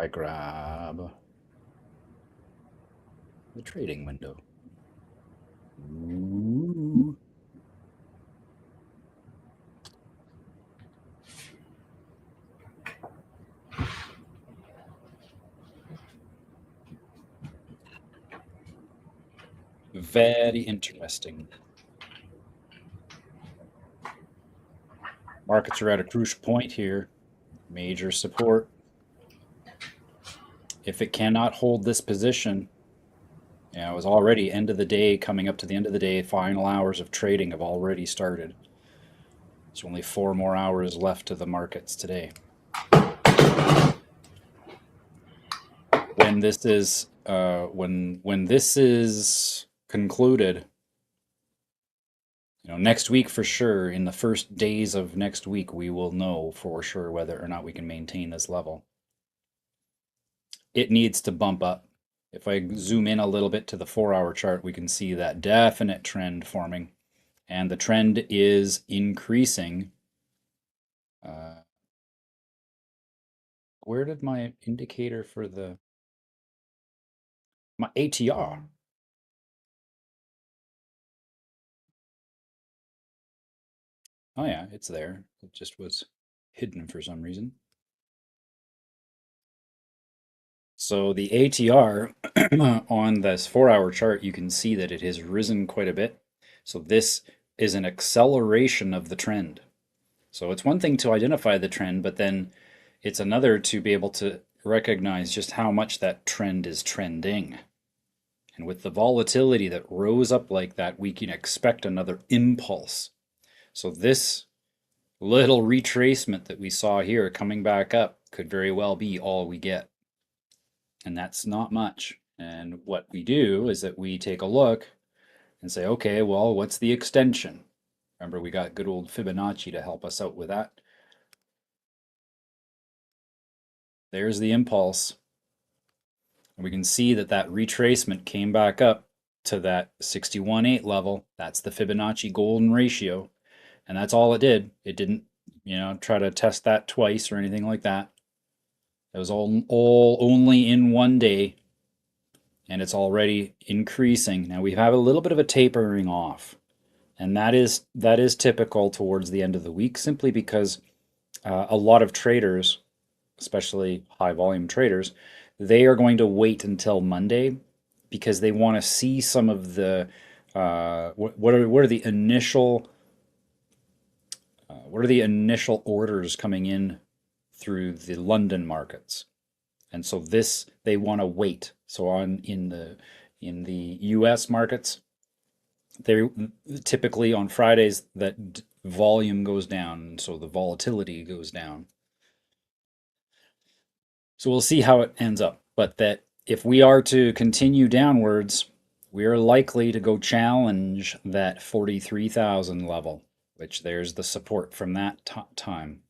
I grab the trading window. Ooh. Very interesting. Markets are at a crucial point here. Major support. If it cannot hold this position, it was already end of the day, coming up to the end of the day, final hours of trading have already started. There's only 4 more hours left to the markets today. When this is when this is concluded, next week for sure, in the first days of next week, we will know for sure whether or not we can maintain this level. It needs to bump up. If I zoom in a little bit to the 4-hour chart, we can see that definite trend forming, and the trend is increasing. Where did my indicator for my ATR? Oh yeah, it's there. It just was hidden for some reason. So the ATR on this 4-hour chart, you can see that it has risen quite a bit. So this is an acceleration of the trend. So it's one thing to identify the trend, but then it's another to be able to recognize just how much that trend is trending. And with the volatility that rose up like that, we can expect another impulse. So this little retracement that we saw here coming back up could very well be all we get. And that's not much. And what we do is that we take a look and say, okay, well, what's the extension? Remember, we got good old Fibonacci to help us out with that. There's the impulse. And we can see that that retracement came back up to that 61.8 level. That's the Fibonacci golden ratio. And that's all it did. It didn't, try to test that twice or anything like that. It was all only in one day, and it's already increasing. Now we have a little bit of a tapering off, and that is typical towards the end of the week, simply because a lot of traders, especially high volume traders, they are going to wait until Monday because they want to see some of the what are the initial orders coming in through the London markets. And so this, they want to wait. So in the US markets, they typically on Fridays that volume goes down, so the volatility goes down. So we'll see how it ends up. But that if we are to continue downwards, we are likely to go challenge that 43,000 level, which there's the support from that time.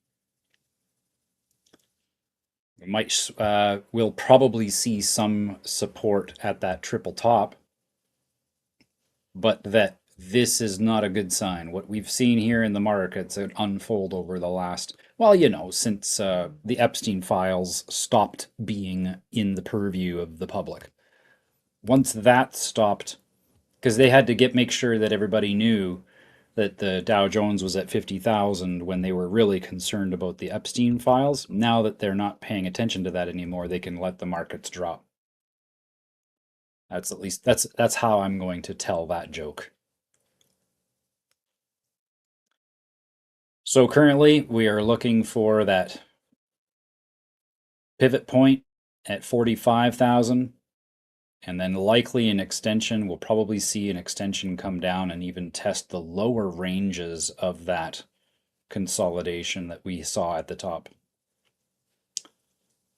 We'll probably see some support at that triple top, but that this is not a good sign. What we've seen here in the markets unfold over the last, since the Epstein files stopped being in the purview of the public. Once that stopped, because they had to make sure that everybody knew that the Dow Jones was at 50,000 when they were really concerned about the Epstein files. Now that they're not paying attention to that anymore, they can let the markets drop. That's how I'm going to tell that joke. So currently we are looking for that pivot point at 45,000, and then likely an extension. We'll probably see an extension come down and even test the lower ranges of that consolidation that we saw at the top,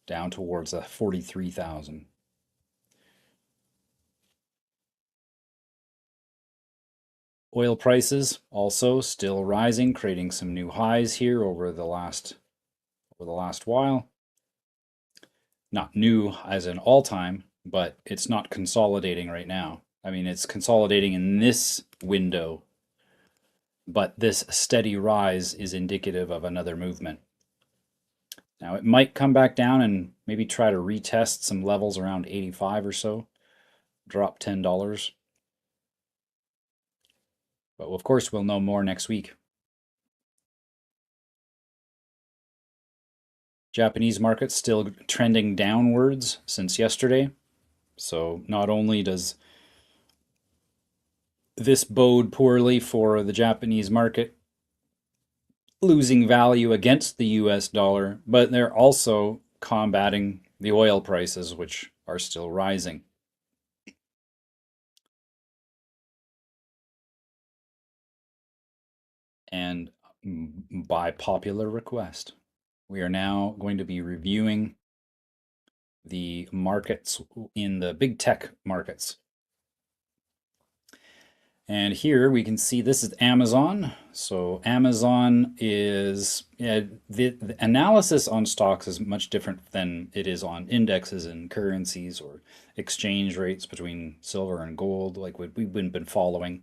down towards 43,000. Oil prices also still rising, creating some new highs here over the last while. Not new as an all-time, but it's not consolidating right now. I mean, it's consolidating in this window, but this steady rise is indicative of another movement. Now it might come back down and Maybe try to retest some levels around 85 or so. Drop $10. But of course, we'll know more next week. Japanese market still trending downwards since yesterday. So not only does this bode poorly for the Japanese market, losing value against the US dollar, but they're also combating the oil prices, which are still rising. And by popular request, we are now going to be reviewing the markets in the big tech markets. And here we can see this is Amazon. So Amazon is, the analysis on stocks is much different than it is on indexes and currencies or exchange rates between silver and gold, like we've been following.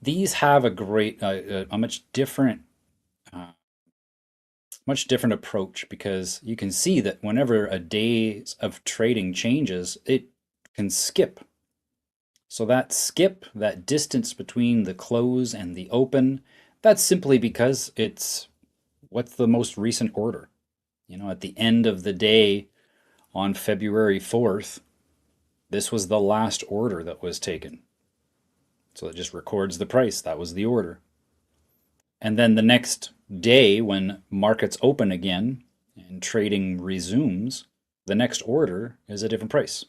These have a great, a much different approach, because you can see that whenever a day of trading changes, it can skip. So that skip, that distance between the close and the open, that's simply because it's what's the most recent order. At the end of the day on February 4th, this was the last order that was taken. So it just records the price. That was the order. And then the next day, when markets open again and trading resumes, the next order is a different price.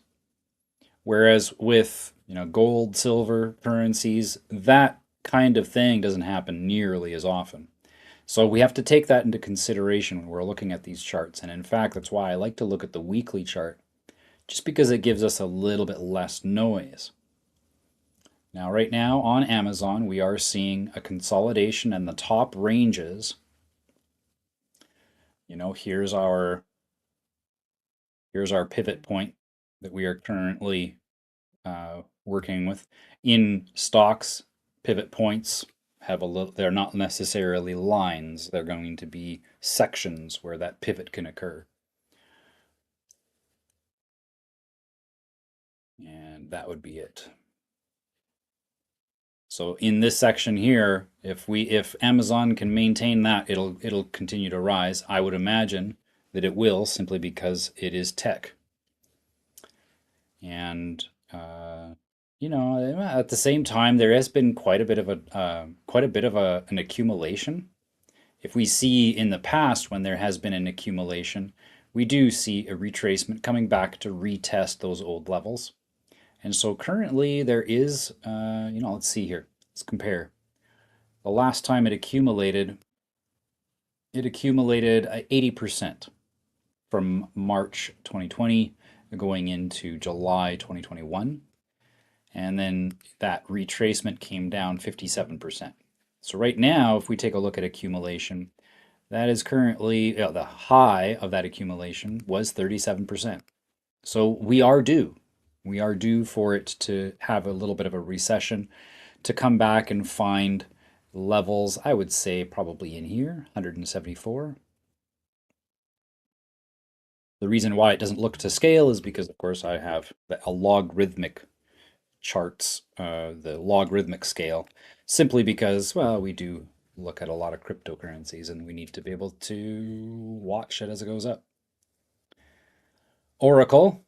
Whereas with gold, silver, currencies, that kind of thing doesn't happen nearly as often. So we have to take that into consideration when we're looking at these charts. And in fact, that's why I like to look at the weekly chart, just because it gives us a little bit less noise. Now, right now on Amazon, we are seeing a consolidation in the top ranges. Here's our pivot point that we are currently working with. In stocks, pivot points have they're not necessarily lines. They're going to be sections where that pivot can occur. And that would be it. So in this section here, if Amazon can maintain that, it'll continue to rise. I would imagine that it will, simply because it is tech. And at the same time, there has been quite a bit of an accumulation. If we see in the past when there has been an accumulation, we do see a retracement coming back to retest those old levels. And so currently there is, let's see here. Let's compare. The last time it accumulated 80% from March 2020 going into July 2021. And then that retracement came down 57%. So right now, if we take a look at accumulation, that is currently, the high of that accumulation was 37%. So we are due. We are due for it to have a little bit of a recession, to come back and find levels, I would say probably in here, 174. The reason why it doesn't look to scale is because, of course, I have a logarithmic charts, the logarithmic scale, simply because, well, we do look at a lot of cryptocurrencies and we need to be able to watch it as it goes up. Oracle.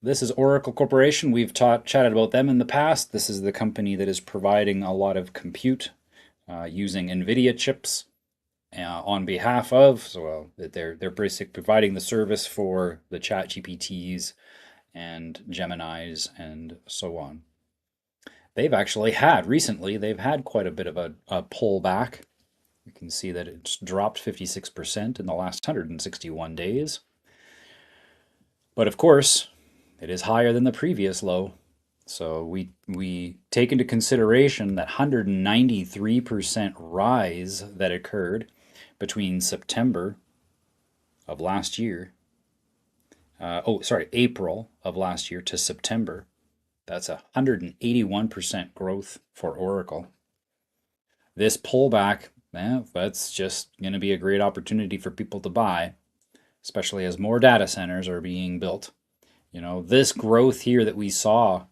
This is Oracle Corporation. We've chatted about them in the past. This is the company that is providing a lot of compute using NVIDIA chips on behalf of, so they're basically providing the service for the ChatGPTs and Geminis and so on. They've actually recently had quite a bit of a pullback. You can see that it's dropped 56% in the last 161 days. But of course, it is higher than the previous low. So we take into consideration that 193% rise that occurred between September of last year. April of last year to September. That's 181% growth for Oracle. This pullback, that's just going to be a great opportunity for people to buy. especially as more data centers are being built. This growth here that we saw,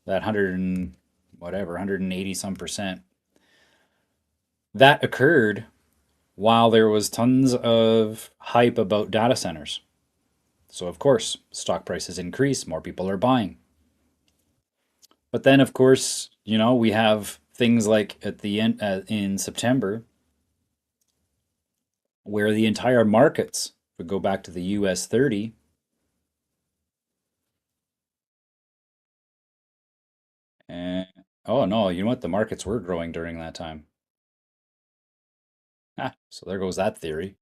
that 100 and whatever, 180 some percent, that occurred while there was tons of hype about data centers. So of course, stock prices increase, more people are buying. But then of course, we have things like at the end in September where the entire markets would go back to the US 30. And oh no, you know what? The markets were growing during that time. So there goes that theory.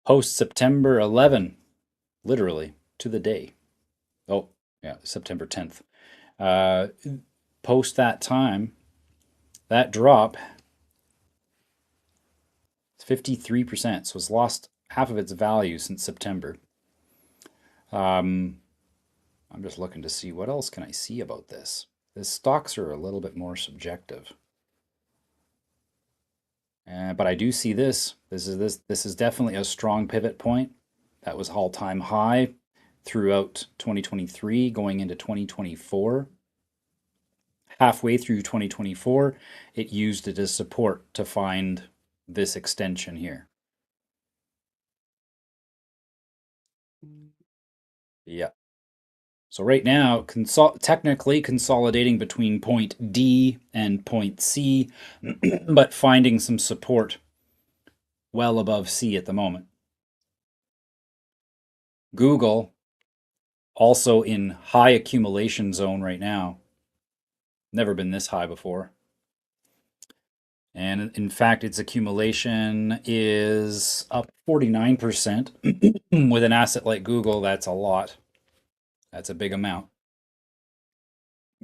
Post September 11, literally to the day. Oh, yeah, September 10th. Uh, Post that time, that drop is 53%. So it's lost half of its value since September. I'm just looking to see what else can I see about this. The stocks are a little bit more subjective. But I do see this. This is definitely a strong pivot point. That was all-time high throughout 2023, going into 2024. Halfway through 2024, it used it as support to find this extension here. Yeah. So right now, technically consolidating between point D and point C, but finding some support well above C at the moment. Google, also in high accumulation zone right now. Never been this high before. And in fact, its accumulation is up 49%. With an asset like Google, that's a lot. That's a big amount.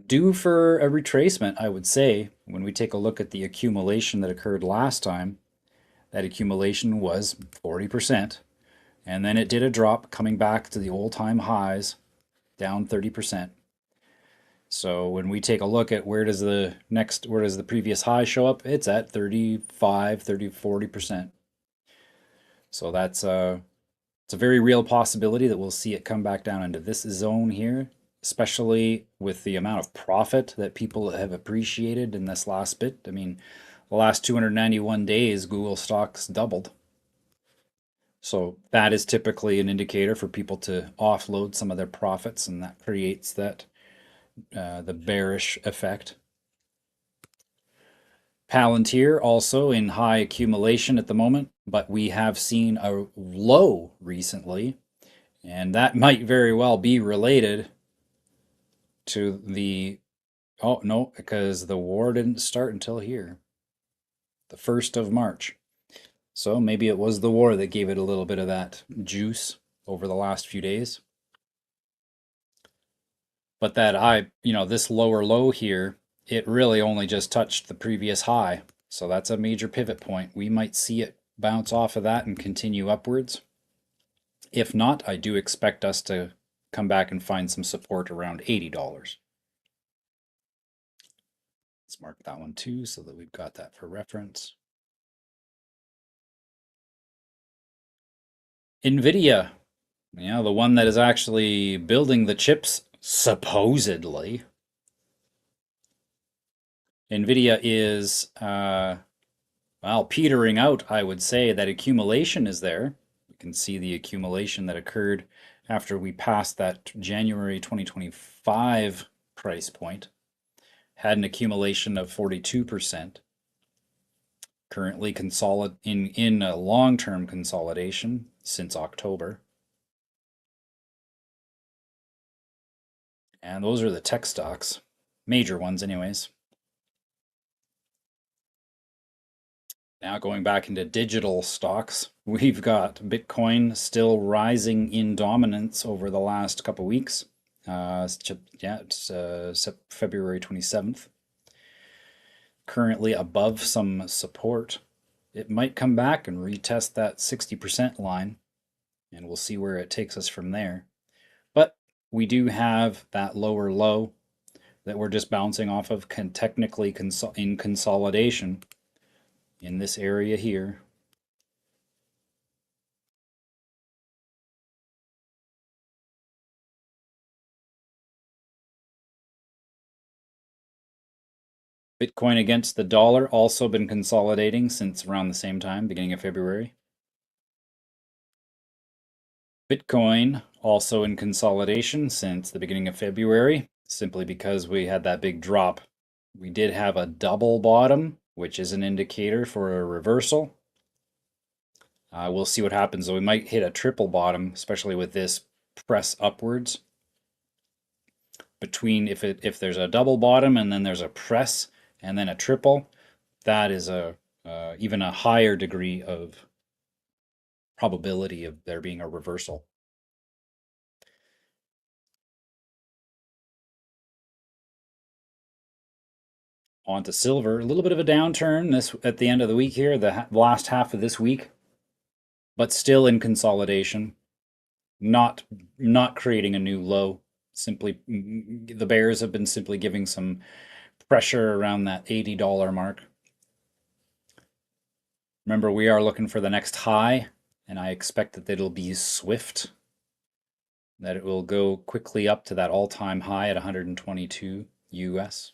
Due for a retracement, I would say, when we take a look at the accumulation that occurred last time, that accumulation was 40%. And then it did a drop coming back to the all-time highs, down 30%. So when we take a look at where does the previous high show up, it's at 35, 30, 40%. So it's a very real possibility that we'll see it come back down into this zone here, especially with the amount of profit that people have appreciated in this last bit. I mean, the last 291 days, Google stocks doubled. So that is typically an indicator for people to offload some of their profits, and that creates the bearish effect. Palantir also in high accumulation at the moment, but we have seen a low recently, and that might very well be related to oh no, because the war didn't start until here, the 1st of March. So maybe it was the war that gave it a little bit of that juice over the last few days. But this lower low here, it really only just touched the previous high. So that's a major pivot point. We might see it bounce off of that and continue upwards. If not, I do expect us to come back and find some support around $80. Let's mark that one too so that we've got that for reference. NVIDIA, the one that is actually building the chips, supposedly. NVIDIA is, petering out, I would say. That accumulation is there. You can see the accumulation that occurred after we passed that January 2025 price point. Had an accumulation of 42%. Currently in a long-term consolidation since October. And those are the tech stocks. Major ones anyways. Now going back into digital stocks, we've got Bitcoin still rising in dominance over the last couple weeks. It's February 27th. Currently above some support. It might come back and retest that 60% line, and we'll see where it takes us from there. But we do have that lower low that we're just bouncing off of can technically in consolidation in this area here. Bitcoin against the dollar also been consolidating since around the same time, beginning of February. Bitcoin also in consolidation since the beginning of February, simply because we had that big drop. We did have a double bottom, which is an indicator for a reversal. We'll see what happens. So we might hit a triple bottom, especially with this press upwards. Between if there's a double bottom and then there's a press and then a triple, that is a even a higher degree of probability of there being a reversal. On to silver, a little bit of a downturn this at the end of the week here, the last half of this week, but still in consolidation, not creating a new low. Simply, the bears have been simply giving some pressure around that $80 mark. Remember, we are looking for the next high, and I expect that it'll be swift, that it will go quickly up to that all-time high at 122 US.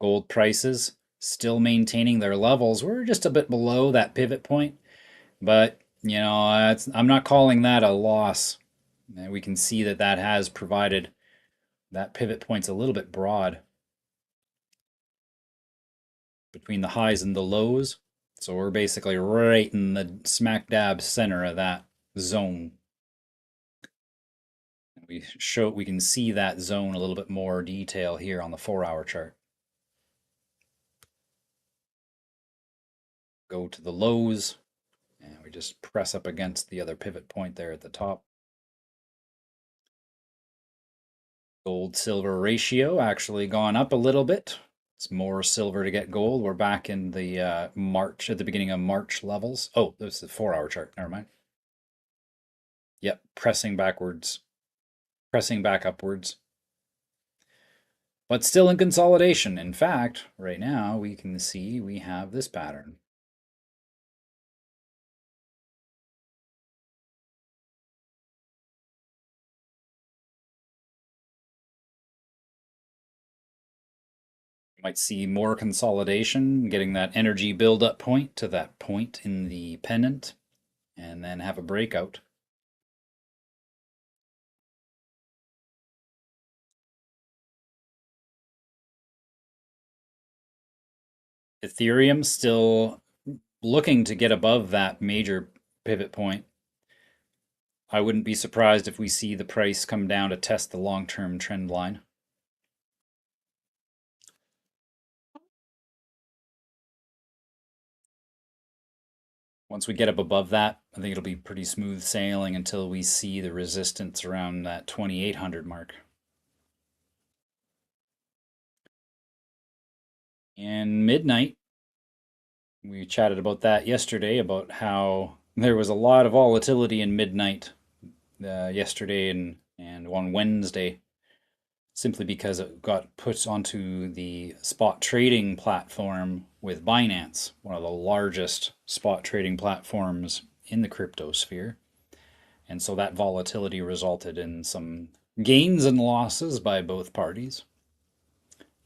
Gold prices still maintaining their levels. We're just a bit below that pivot point, but you know, I'm not calling that a loss. We can see that that has provided that pivot point's a little bit broad between the highs and the lows. So we're basically right in the smack dab center of that zone. We can see that zone a little bit more detail here on the 4-hour chart. Go to the lows, and we just press up against the other pivot point there at the top. Gold silver ratio actually gone up a little bit. It's more silver to get gold. We're back in the March, at the beginning of March levels. Oh, this is the 4-hour chart. Never mind. Yep, pressing backwards, pressing back upwards. But still in consolidation. In fact, right now we can see we have this pattern. Might see more consolidation, getting that energy build-up point to that point in the pennant, and then have a breakout. Ethereum still looking to get above that major pivot point. I wouldn't be surprised if we see the price come down to test the long-term trend line. Once we get up above that, I think it'll be pretty smooth sailing until we see the resistance around that 2800 mark. And midnight, we chatted about that yesterday, about how there was a lot of volatility in midnight yesterday and on Wednesday, simply because it got put onto the spot trading platform with Binance, one of the largest spot trading platforms in the crypto sphere. And so that volatility resulted in some gains and losses by both parties.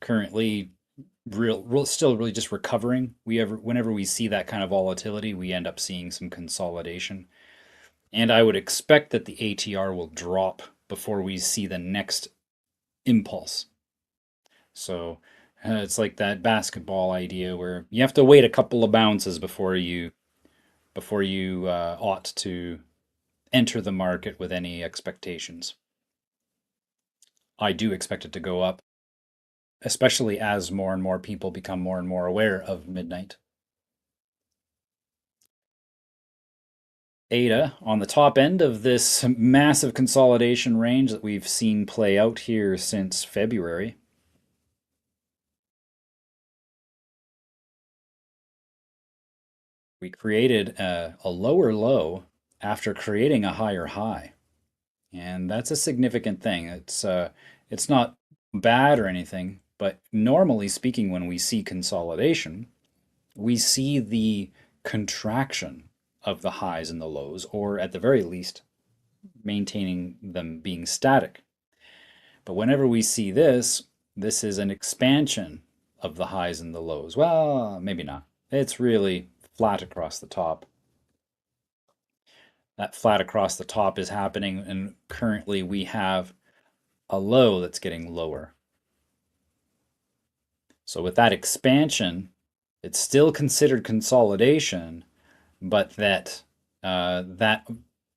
Currently, still really just recovering. Whenever we see that kind of volatility, we end up seeing some consolidation. And I would expect that the ATR will drop before we see the next impulse. So it's like that basketball idea where you have to wait a couple of bounces before you ought to enter the market with any expectations. I do expect it to go up, especially as more and more people become more and more aware of midnight. ADA on the top end of this massive consolidation range that we've seen play out here since February. We created a lower low after creating a higher high. And that's a significant thing. It's not bad or anything, but normally speaking, when we see consolidation, we see the contraction of the highs and the lows, or at the very least, maintaining them being static. But whenever we see this, this is an expansion of the highs and the lows. Well, maybe not. It's really flat across the top. That flat across the top is happening, and currently we have a low that's getting lower. So with that expansion, it's still considered consolidation, but that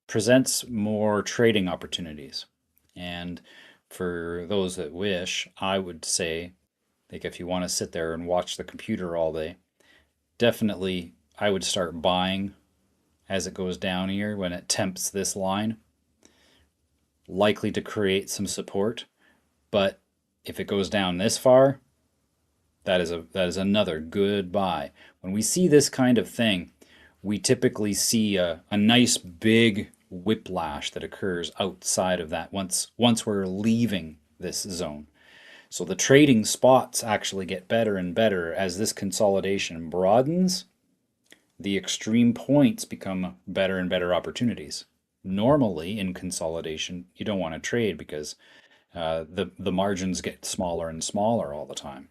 presents more trading opportunities. And for those that wish, I would say, like if you want to sit there and watch the computer all day, definitely I would start buying as it goes down here when it tempts this line, likely to create some support. But if it goes down this far, that is another good buy. When we see this kind of thing, we typically see a nice big whiplash that occurs outside of that once we're leaving this zone. So the trading spots actually get better and better as this consolidation broadens. The extreme points become better and better opportunities. Normally in consolidation, you don't want to trade because the margins get smaller and smaller all the time.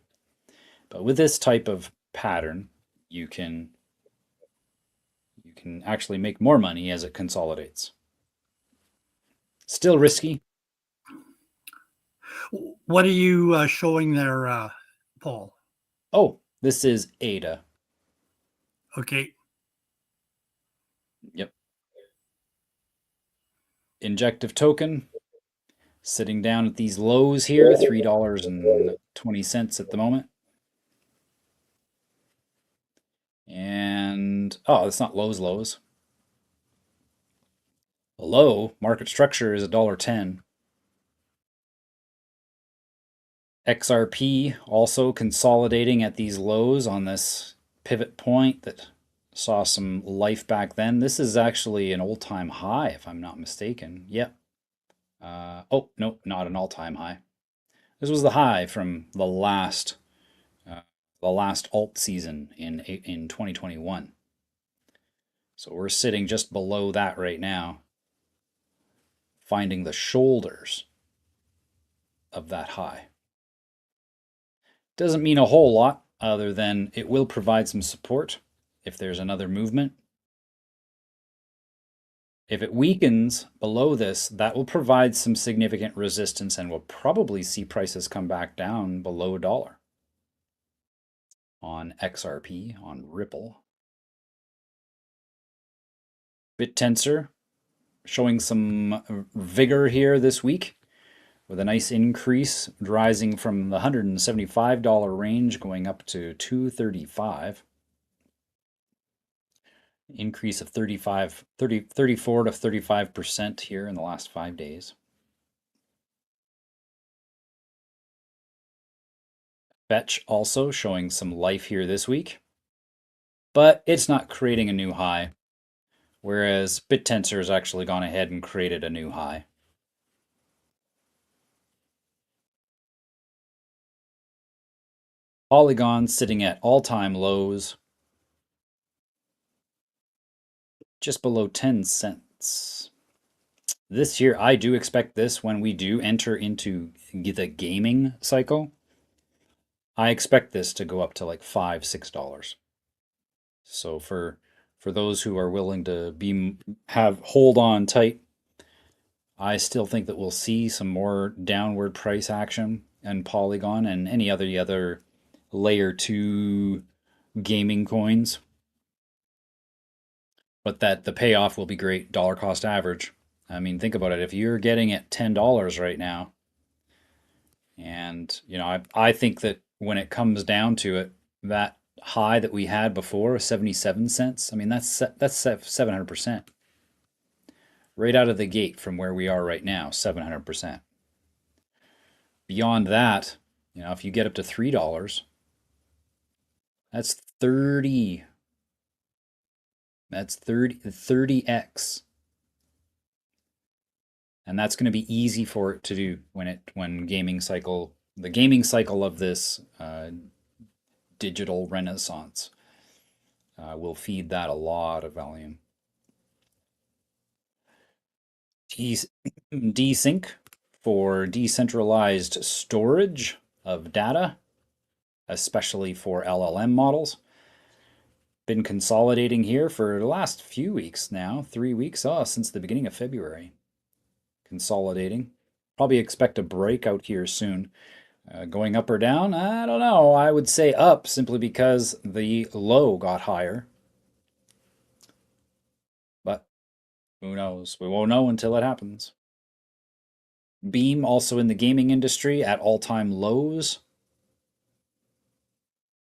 But with this type of pattern, you can actually make more money as it consolidates. Still risky. What are you showing there, Paul? Oh, this is ADA. Okay. Yep. Injective token sitting down at these lows here, $3.20 at the moment. And oh, it's not lows. The low market structure is $1.10. XRP also consolidating at these lows on this pivot point that saw some life back then. This is actually an all-time high, if I'm not mistaken. Yep. Oh, no, not an all-time high. This was the high from the last alt season in 2021. So we're sitting just below that right now, finding the shoulders of that high. Doesn't mean a whole lot other than it will provide some support if there's another movement. If it weakens below this, that will provide some significant resistance and we'll probably see prices come back down below a dollar on XRP, on Ripple. BitTensor showing some vigor here this week with a nice increase rising from the $175 range going up to $235. Increase of 34 to 35% here in the last 5 days. Fetch also showing some life here this week, but it's not creating a new high, whereas BitTensor has actually gone ahead and created a new high. Polygon sitting at all-time lows, just below 10 cents. This year, I do expect this when we do enter into the gaming cycle. I expect this to go up to like $5, $6. So for those who are willing to hold on tight, I still think that we'll see some more downward price action and Polygon and any other layer 2 gaming coins. But that the payoff will be great, dollar cost average. I mean, think about it. If you're getting at $10 right now, and I think that when it comes down to it, that high that we had before, 77 cents, I mean, that's 700%. Right out of the gate from where we are right now, 700%. Beyond that, if you get up to $3, that's 30. That's 30x. And that's going to be easy for it to do when gaming cycle the gaming cycle of this digital renaissance will feed that a lot of volume. Desync for decentralized storage of data, especially for LLM models. Been consolidating here for the last few weeks now, 3 weeks, since the beginning of February. Consolidating. Probably expect a breakout here soon. Going up or down? I don't know. I would say up simply because the low got higher. But who knows? We won't know until it happens. Beam also in the gaming industry at all-time lows,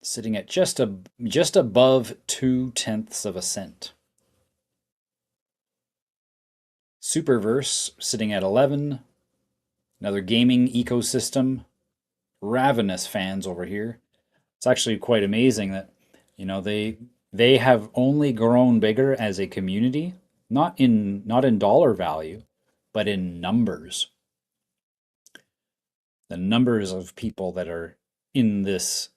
sitting at just above 0.2 of a cent. Superverse sitting at 11. Another gaming ecosystem. Ravenous fans over here. It's actually quite amazing that they have only grown bigger as a community, not in dollar value, but in numbers. The numbers of people that are in this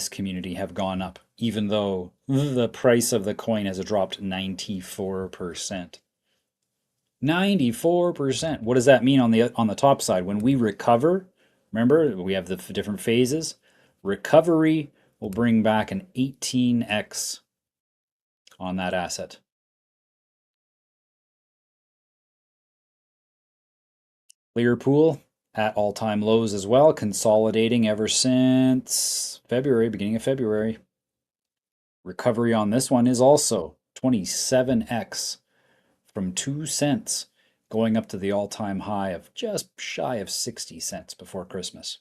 community have gone up, even though the price of the coin has dropped 94%. 94%. What does that mean on the top side? When we recover, remember we have the different phases. Recovery will bring back an 18x on that asset. Clearpool at all-time lows as well, consolidating ever since February, beginning of February. Recovery on this one is also 27x from 2 cents going up to the all-time high of just shy of 60 cents before Christmas.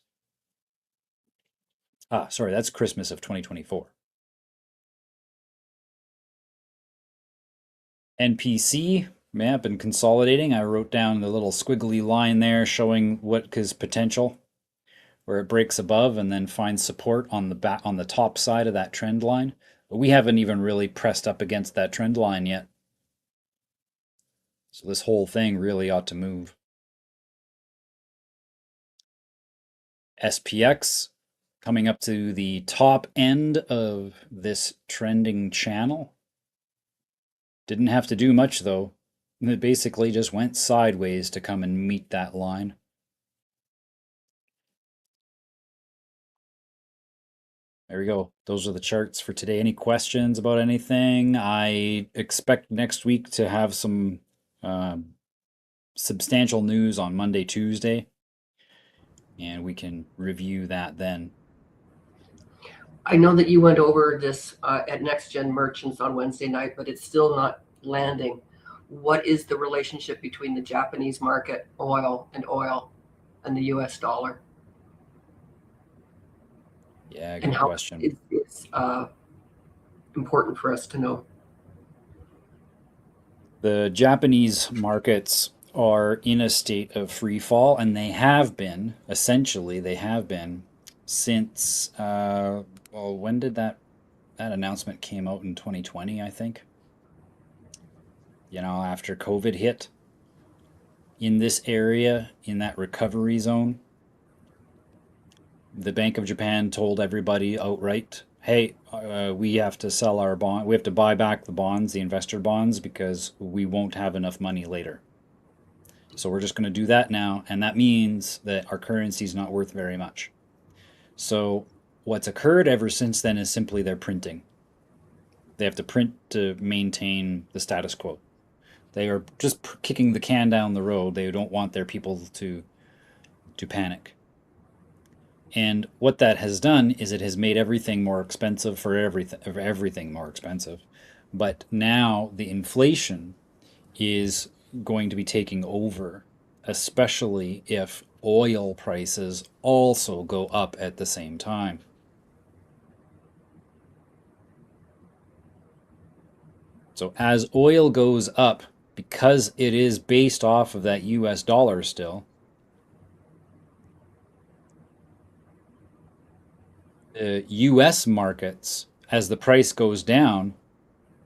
Sorry, that's Christmas of 2024. NPC, yeah, been consolidating. I wrote down the little squiggly line there showing what is potential, where it breaks above and then finds support on the top side of that trend line. But we haven't even really pressed up against that trend line yet. So this whole thing really ought to move. SPX coming up to the top end of this trending channel. Didn't have to do much though. It basically just went sideways to come and meet that line. There we go. Those are the charts for today. Any questions about anything? I expect next week to have some substantial news on Monday, Tuesday, and we can review that then. I know that you went over this at Next Gen Merchants on Wednesday night, but it's still not landing. What is the relationship between the Japanese market, oil, and the US dollar? Yeah, good and how question. It's important for us to know. The Japanese markets are in a state of free fall, and they have been, essentially, since, well, when did that announcement came out in 2020, I think? After COVID hit in this area, in that recovery zone, the Bank of Japan told everybody outright, hey, we have to sell our bond. We have to buy back the bonds, the investor bonds, because we won't have enough money later. So we're just going to do that now. And that means that our currency is not worth very much. So what's occurred ever since then is simply they're printing. They have to print to maintain the status quo. They are just kicking the can down the road. They don't want their people to panic. And what that has done is it has made everything more expensive for everything more expensive. But now the inflation is going to be taking over, especially if oil prices also go up at the same time. So as oil goes up, because it is based off of that US dollar still, the US markets, as the price goes down,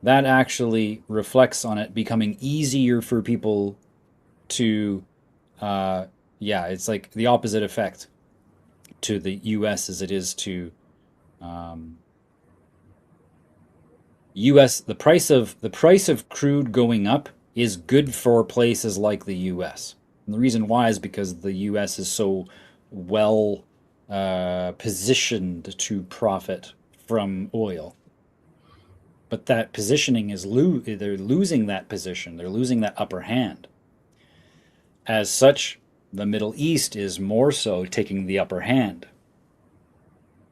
that actually reflects on it becoming easier for people to, yeah, it's like the opposite effect. to the U.S. as it is to U.S. The price of crude going up is good for places like the U.S. And the reason why is because the U.S. is so well positioned to profit from oil. But that positioning is they're losing that position. They're losing that upper hand. As such, the Middle East is more so taking the upper hand,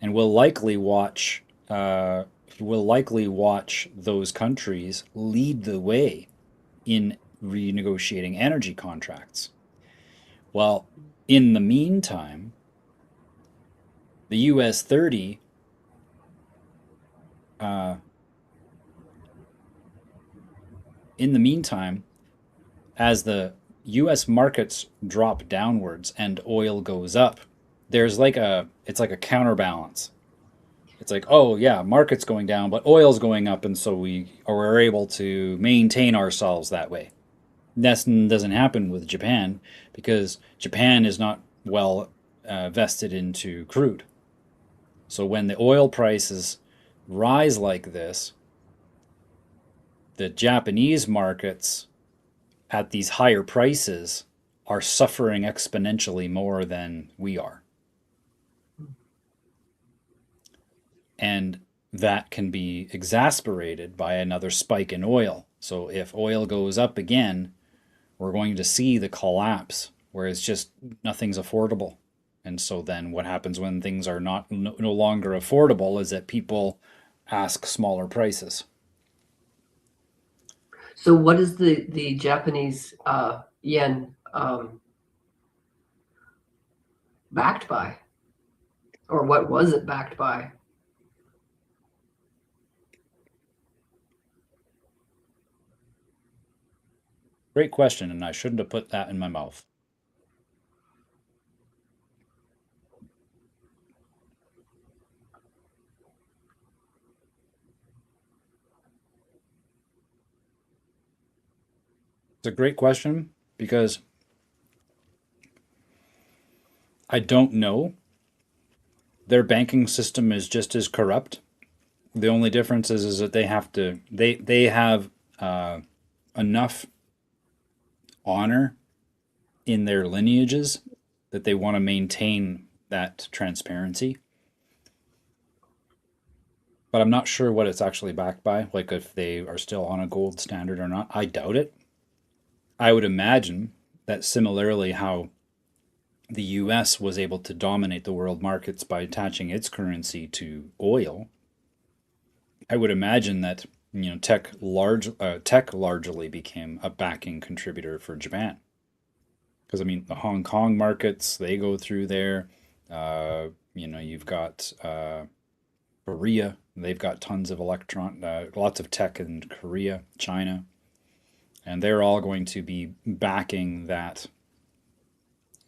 and will likely watch those countries lead the way in renegotiating energy contracts. Well, in the meantime, the US 30 in the meantime, as the US markets drop downwards and oil goes up, it's like a counterbalance. It's like, oh yeah, market's going down, but oil's going up, and so we're able to maintain ourselves that way. That doesn't happen with Japan because Japan is not well vested into crude. So when the oil prices rise like this, the Japanese markets at these higher prices are suffering exponentially more than we are. And that can be exasperated by another spike in oil. So if oil goes up again, we're going to see the collapse where it's just nothing's affordable. And so then what happens when things are no longer affordable is that people ask smaller prices. So what is the Japanese yen backed by? Or what was it backed by? Great question, and I shouldn't have put that in my mouth. It's a great question because I don't know. Their banking system is just as corrupt. The only difference is that they have enough honor in their lineages that they want to maintain that transparency. But I'm not sure what it's actually backed by, like if they are still on a gold standard or not. I doubt it. I would imagine that similarly how the US was able to dominate the world markets by attaching its currency to oil, I would imagine that tech largely became a backing contributor for Japan. Because I mean, the Hong Kong markets they go through there. You've got Korea. They've got tons of lots of tech in Korea, China, and they're all going to be backing that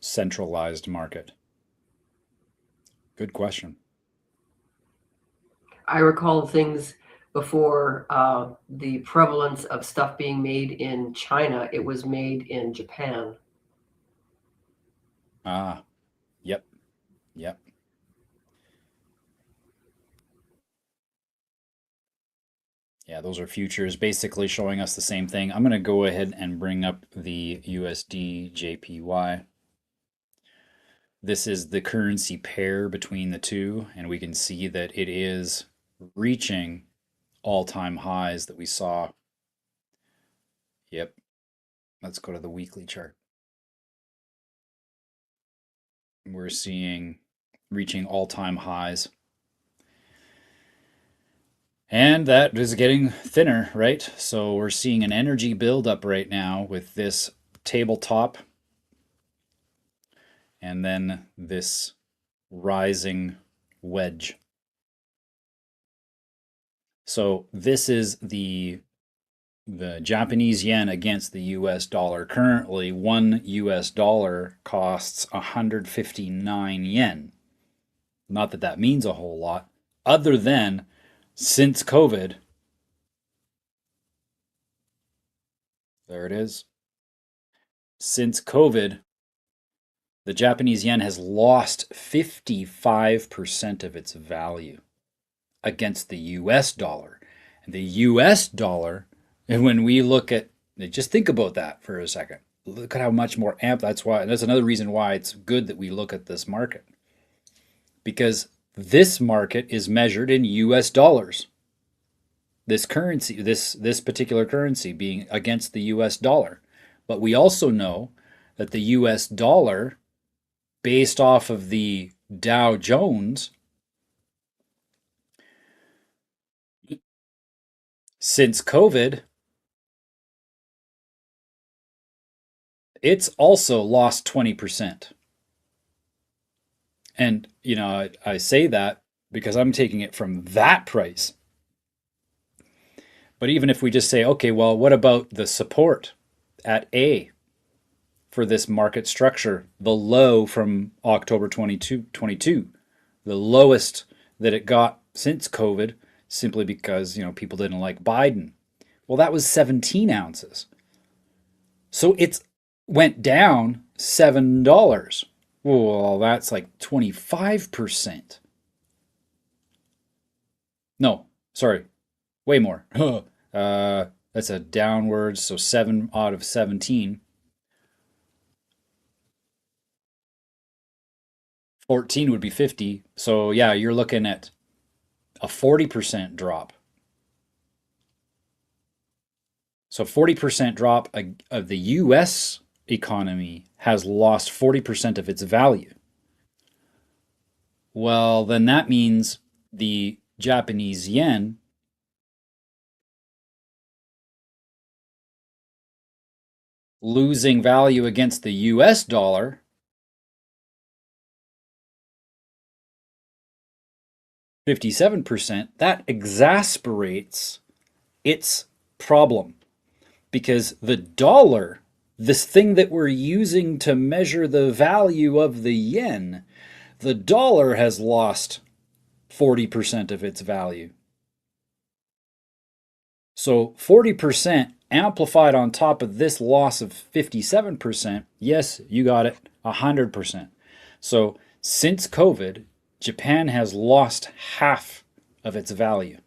centralized market. Good question. I recall things before the prevalence of stuff being made in China. It was made in Japan. Ah, yep, yep. Yeah, those are futures basically showing us the same thing. I'm going to go ahead and bring up the USD JPY. This is the currency pair between the two, and we can see that it is reaching all-time highs that we saw. Yep. Let's go to the weekly chart. We're seeing reaching all-time highs. And that is getting thinner, right? So we're seeing an energy buildup right now with this tabletop and then this rising wedge. So this is the Japanese yen against the US dollar. Currently, one US dollar costs 159 yen. Not that that means a whole lot, other than since COVID, there it is. Since COVID, the Japanese yen has lost 55% of its value against the US dollar. And the US dollar, and when we look at, just think about that for a second. Look at how much more that's another reason why it's good that we look at this market. Because this market is measured in US dollars. This currency, this particular currency being against the US dollar. But we also know that the US dollar, based off of the Dow Jones, since COVID, it's also lost 20%. And, I say that because I'm taking it from that price. But even if we just say, okay, well, what about the support at A for this market structure? The low from October 2022, the lowest that it got since COVID, simply because, people didn't like Biden. Well, that was 17 ounces. So it's went down $7. Well, that's like 25%. No, sorry, way more. That's a downwards, so 7 out of 17. 14 would be 50. So yeah, you're looking at a 40% drop. So 40% drop of the US economy has lost 40% of its value. Well, then that means the Japanese yen losing value against the US dollar, 57%, that exasperates its problem. Because the dollar, this thing that we're using to measure the value of the yen, the dollar has lost 40% of its value. So 40% amplified on top of this loss of 57%, yes, you got it, 100%. So since COVID, Japan has lost half of its value.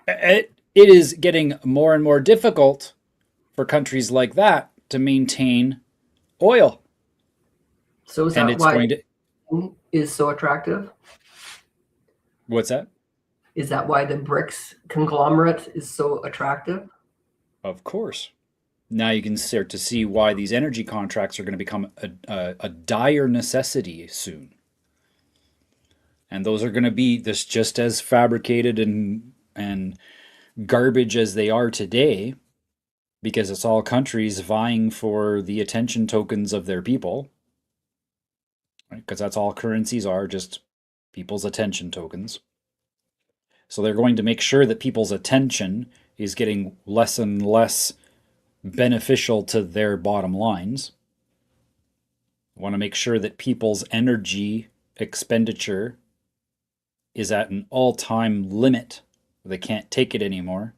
It is getting more and more difficult for countries like that to maintain oil. So is that why is so attractive? What's that? Is that why the BRICS conglomerate is so attractive? Of course. Now you can start to see why these energy contracts are going to become a dire necessity soon. And those are going to be this just as fabricated and garbage as they are today, because it's all countries vying for the attention tokens of their people. Right? Because that's all currencies are, just people's attention tokens. So they're going to make sure that people's attention is getting less and less beneficial to their bottom lines. Want to make sure that people's energy expenditure is at an all-time limit. They can't take it anymore,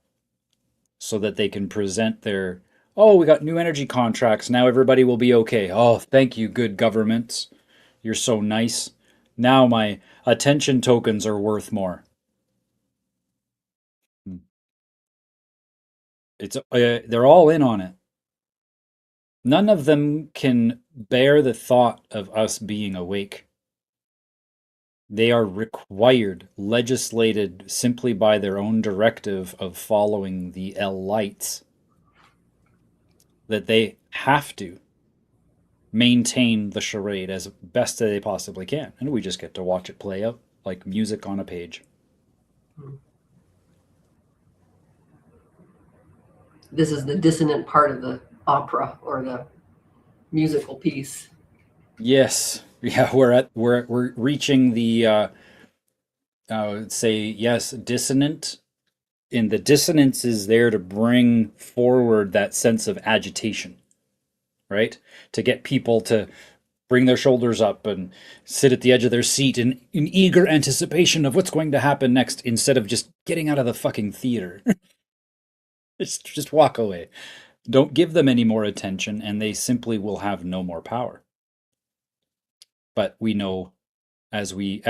so that they can present their, oh, we got new energy contracts, now everybody will be okay. Oh, thank you, good governments. You're so nice. Now my attention tokens are worth more. They're all in on it. None of them can bear the thought of us being awake. They are required, legislated simply by their own directive of following the lights, that they have to maintain the charade as best they possibly can. And we just get to watch it play out like music on a page. This is the dissonant part of the opera or the musical piece. Yes. Yeah, we're reaching the say yes, dissonant. And the dissonance is there to bring forward that sense of agitation, right? To get people to bring their shoulders up and sit at the edge of their seat in eager anticipation of what's going to happen next, instead of just getting out of the fucking theater. Just walk away. Don't give them any more attention, and they simply will have no more power. But we know, as we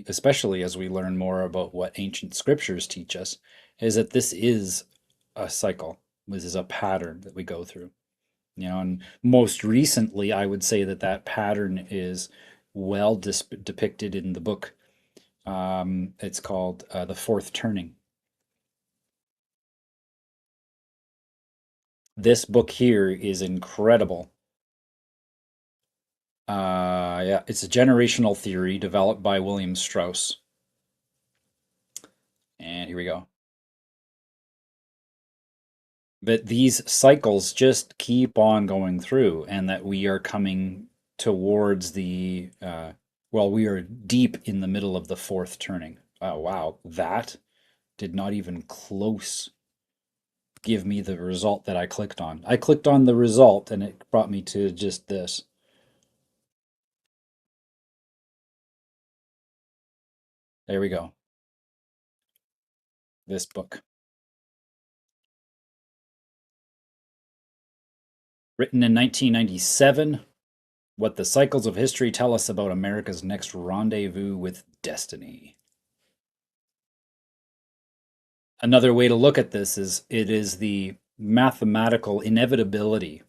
especially as we learn more about what ancient scriptures teach us, is that this is a cycle. This is a pattern that we go through. And most recently, I would say that that pattern is well depicted in the book. It's called The Fourth Turning. This book here is incredible. Yeah, it's a generational theory developed by William Strauss. And here we go. That these cycles just keep on going through, and that we are coming towards we are deep in the middle of the fourth turning. Oh, wow. That did not even close give me the result that I clicked on. I clicked on the result and it brought me to just this. There we go. This book. Written in 1997, What the Cycles of History Tell Us About America's Next Rendezvous with Destiny. Another way to look at this is it is the mathematical inevitability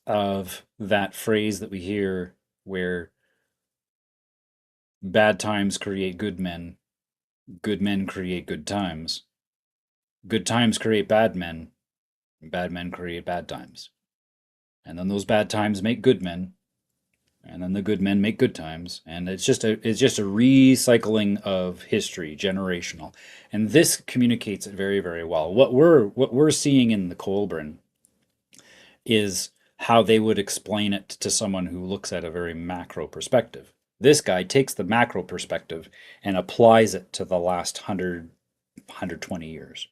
of that phrase that we hear where bad times create good men create good times create bad men create bad times, and then those bad times make good men, and then the good men make good times, and it's just a recycling of history, generational. And this communicates it very, very well. What we're seeing in the Kolbrin is how they would explain it to someone who looks at a very macro perspective. This guy takes the macro perspective and applies it to the last 120 years.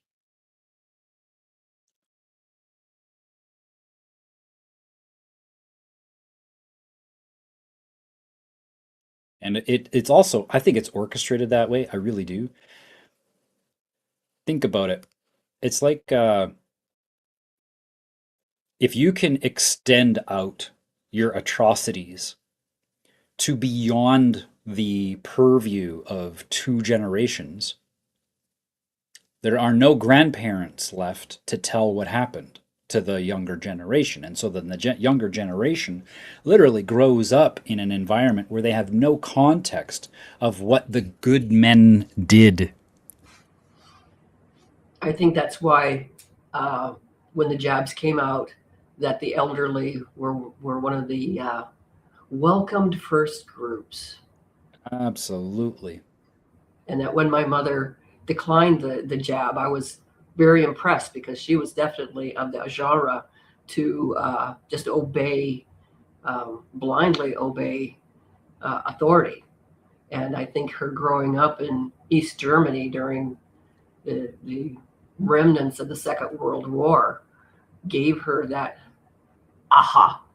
And it's also, I think it's orchestrated that way. I really do. Think about it. It's like if you can extend out your atrocities to beyond the purview of 2 generations, there are no grandparents left to tell what happened to the younger generation. And so then the younger generation literally grows up in an environment where they have no context of what the good men did. I think that's why when the jabs came out, that the elderly were one of the welcomed first groups. Absolutely. And that when my mother declined the jab, I was very impressed, because she was definitely of the genre to just obey, blindly obey authority. And I think her growing up in East Germany during the remnants of the Second World War gave her that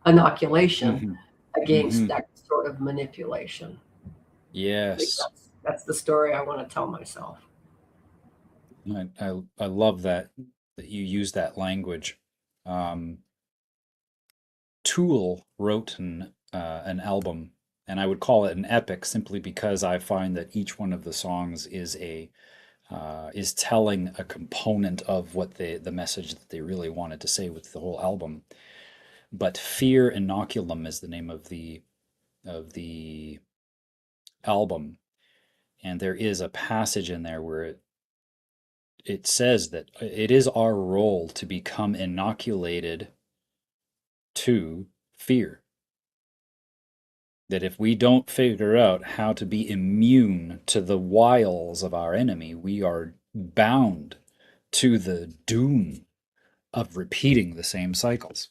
inoculation against that sort of manipulation. Yes. That's the story I want to tell myself. I love that you use that language. Tool wrote an album, and I would call it an epic simply because I find that each one of the songs is telling a component of what the message that they really wanted to say with the whole album. But Fear Inoculum is the name of the album, and there is a passage in there where it says that it is our role to become inoculated to fear. That if we don't figure out how to be immune to the wiles of our enemy, we are bound to the doom of repeating the same cycles.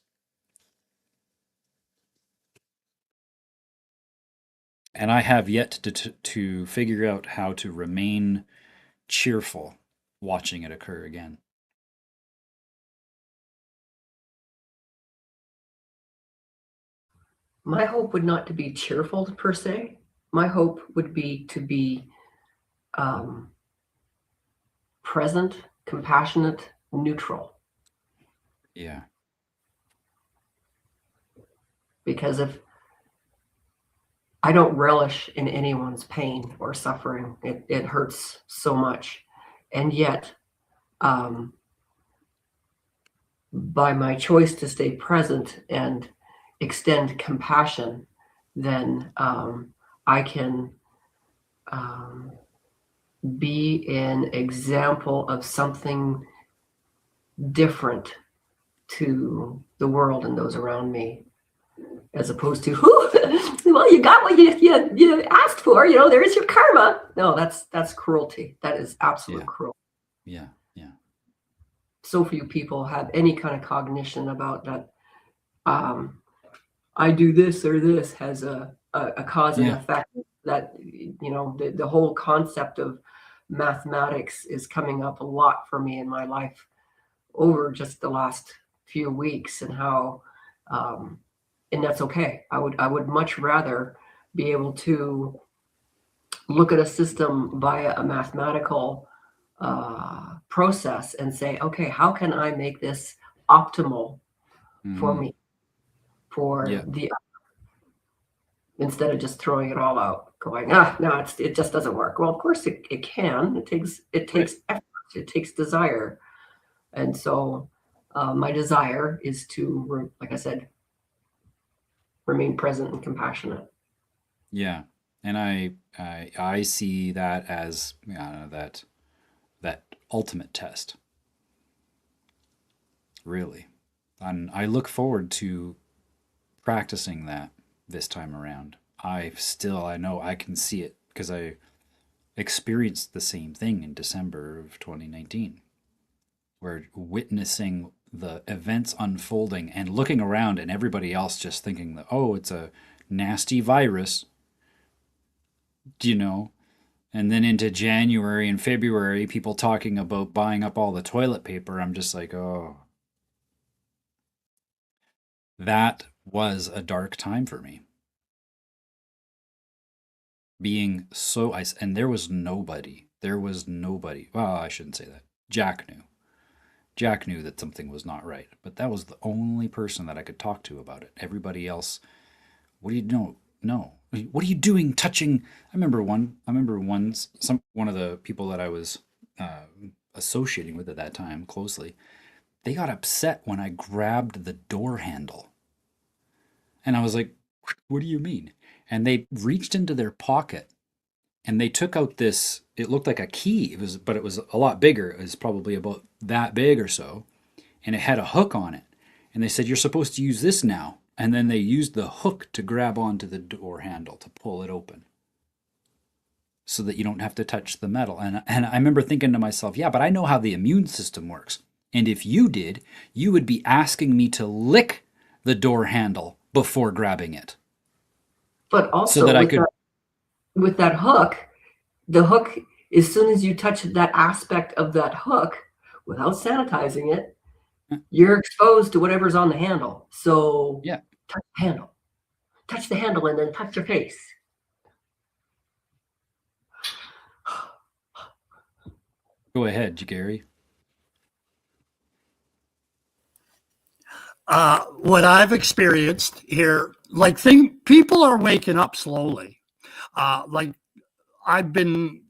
And I have yet to figure out how to remain cheerful watching it occur again. My hope would not to be cheerful per se. My hope would be to be present, compassionate, neutral. Yeah. Because if I don't relish in anyone's pain or suffering, it hurts so much. And yet, um, by my choice to stay present and extend compassion, then I can be an example of something different to the world and those around me, as opposed to, well, you got what you asked for, there's your karma. No, that's cruelty. That is absolute Yeah. cruelty. Yeah. Yeah. So few people have any kind of cognition about that. I do this or this has a cause and Yeah. effect. That the whole concept of mathematics is coming up a lot for me in my life over just the last few weeks, and how and that's okay. I would much rather be able to look at a system via a mathematical process and say, okay, how can I make this optimal for me, for Yeah. the, instead of just throwing it all out, going, no, it just doesn't work. Well, of course it can. It takes Right. effort. It takes desire. And so my desire is to, like I said, remain present and compassionate. Yeah. And I see that as that ultimate test. Really. And I look forward to practicing that this time around. I know I can see it because I experienced the same thing in December of 2019, where witnessing the events unfolding and looking around and everybody else just thinking that, oh, it's a nasty virus, and then into January and February, people talking about buying up all the toilet paper. I'm just like, oh, that was a dark time for me. Being so and there was nobody. Well, I shouldn't say that. Jack knew that something was not right, but that was the only person that I could talk to about it. Everybody else, what do you know? No. What are you doing touching? I remember one of the people that I was associating with at that time closely, they got upset when I grabbed the door handle. And I was like, what do you mean? And they reached into their pocket and they took out this, it looked like a key. But it was a lot bigger. It was probably about that big or so. And it had a hook on it. And they said, you're supposed to use this now. And then they used the hook to grab onto the door handle to pull it open so that you don't have to touch the metal. And I remember thinking to myself, yeah, but I know how the immune system works. And if you did, you would be asking me to lick the door handle before grabbing it. But also so that I could. With that hook, the hook, as soon as you touch that aspect of that hook without sanitizing it, you're exposed to whatever's on the handle. So Yeah. touch the handle and then touch your face. Go ahead, Gary. What I've experienced here, people are waking up slowly. Like I've been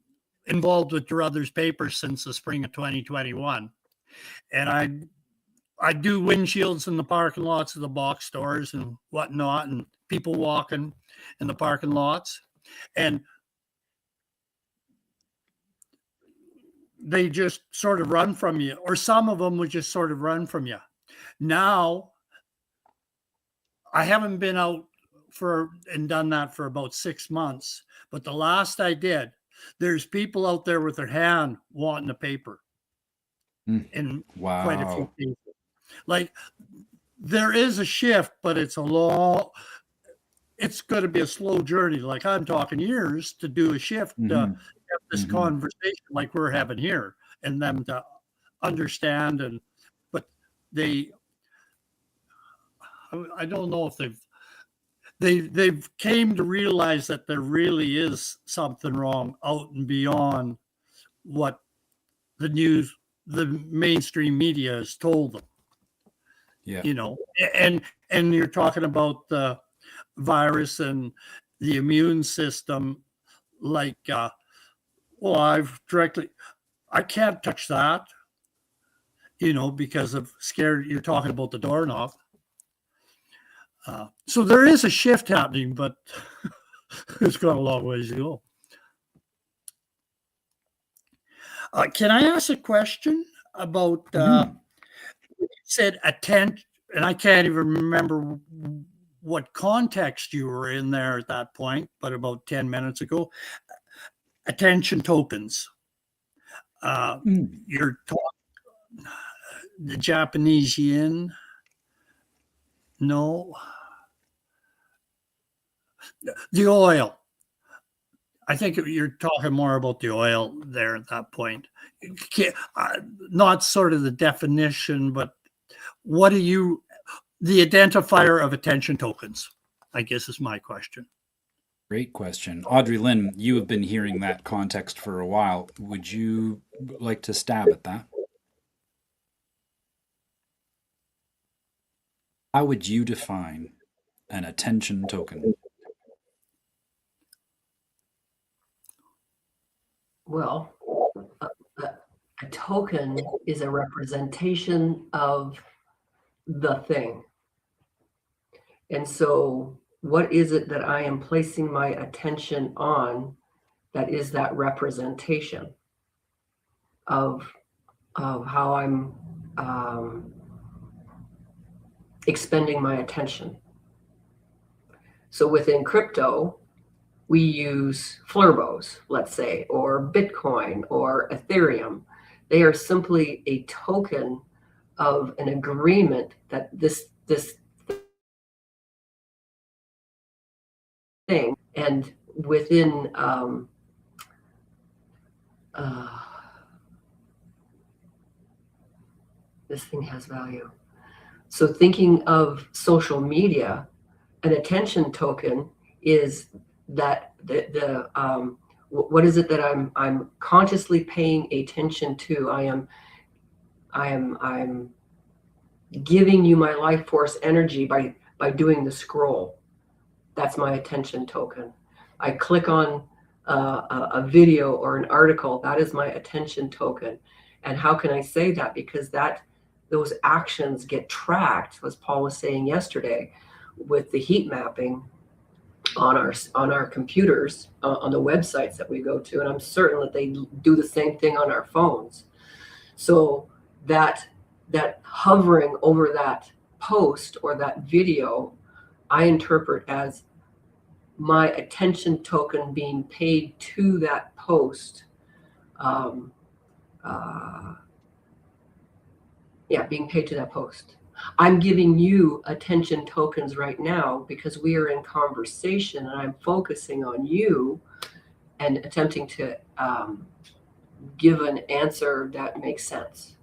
involved with Druthers Papers since the spring of 2021, and I do windshields in the parking lots of the box stores and whatnot, and people walking in the parking lots, and they just sort of run from you, or some of them would just sort of run from you. Now, I haven't been out and done that for about 6 months, but the last I did, there's people out there with their hand wanting a paper. In Wow. Quite a few people. Like there is a shift, but it's going to be a slow journey. Like I'm talking years to do a shift, to have this conversation like we're having here, and them to understand. But I don't know if they've came to realize that there really is something wrong out and beyond what the mainstream media has told them. Yeah. you know, and you're talking about the virus and the immune system, like, well, I can't touch that, because of scared. You're talking about the doorknob. So there is a shift happening, but it's got a long ways to go. Can I ask a question about said attention? And I can't even remember what context you were in there at that point, but about 10 minutes ago, attention tokens. You're talking the Japanese yen. No, the oil. I think you're talking more about the oil there at that point. Not sort of the definition, but what do you, the identifier of attention tokens, I guess is my question. Great question. Audrey Lynn, you have been hearing that context for a while. Would you like to stab at that? How would you define an attention token? Well, a token is a representation of the thing. And so, what is it that I am placing my attention on that is that representation of how I'm expending my attention? So within crypto, we use Flurbos, let's say, or Bitcoin or Ethereum. They are simply a token of an agreement that this thing, and within this thing has value. So thinking of social media, an attention token is that what is it that I'm consciously paying attention to? I'm giving you my life force energy by doing the scroll. That's my attention token. I click on a video or an article. That is my attention token. And how can I say that? Because those actions get tracked, as Paul was saying yesterday, with the heat mapping on our computers, on the websites that we go to, and I'm certain that they do the same thing on our phones. So that hovering over that post or that video, I interpret as my attention token being paid to that post. Being paid to that post. I'm giving you attention tokens right now because we are in conversation and I'm focusing on you and attempting to give an answer that makes sense.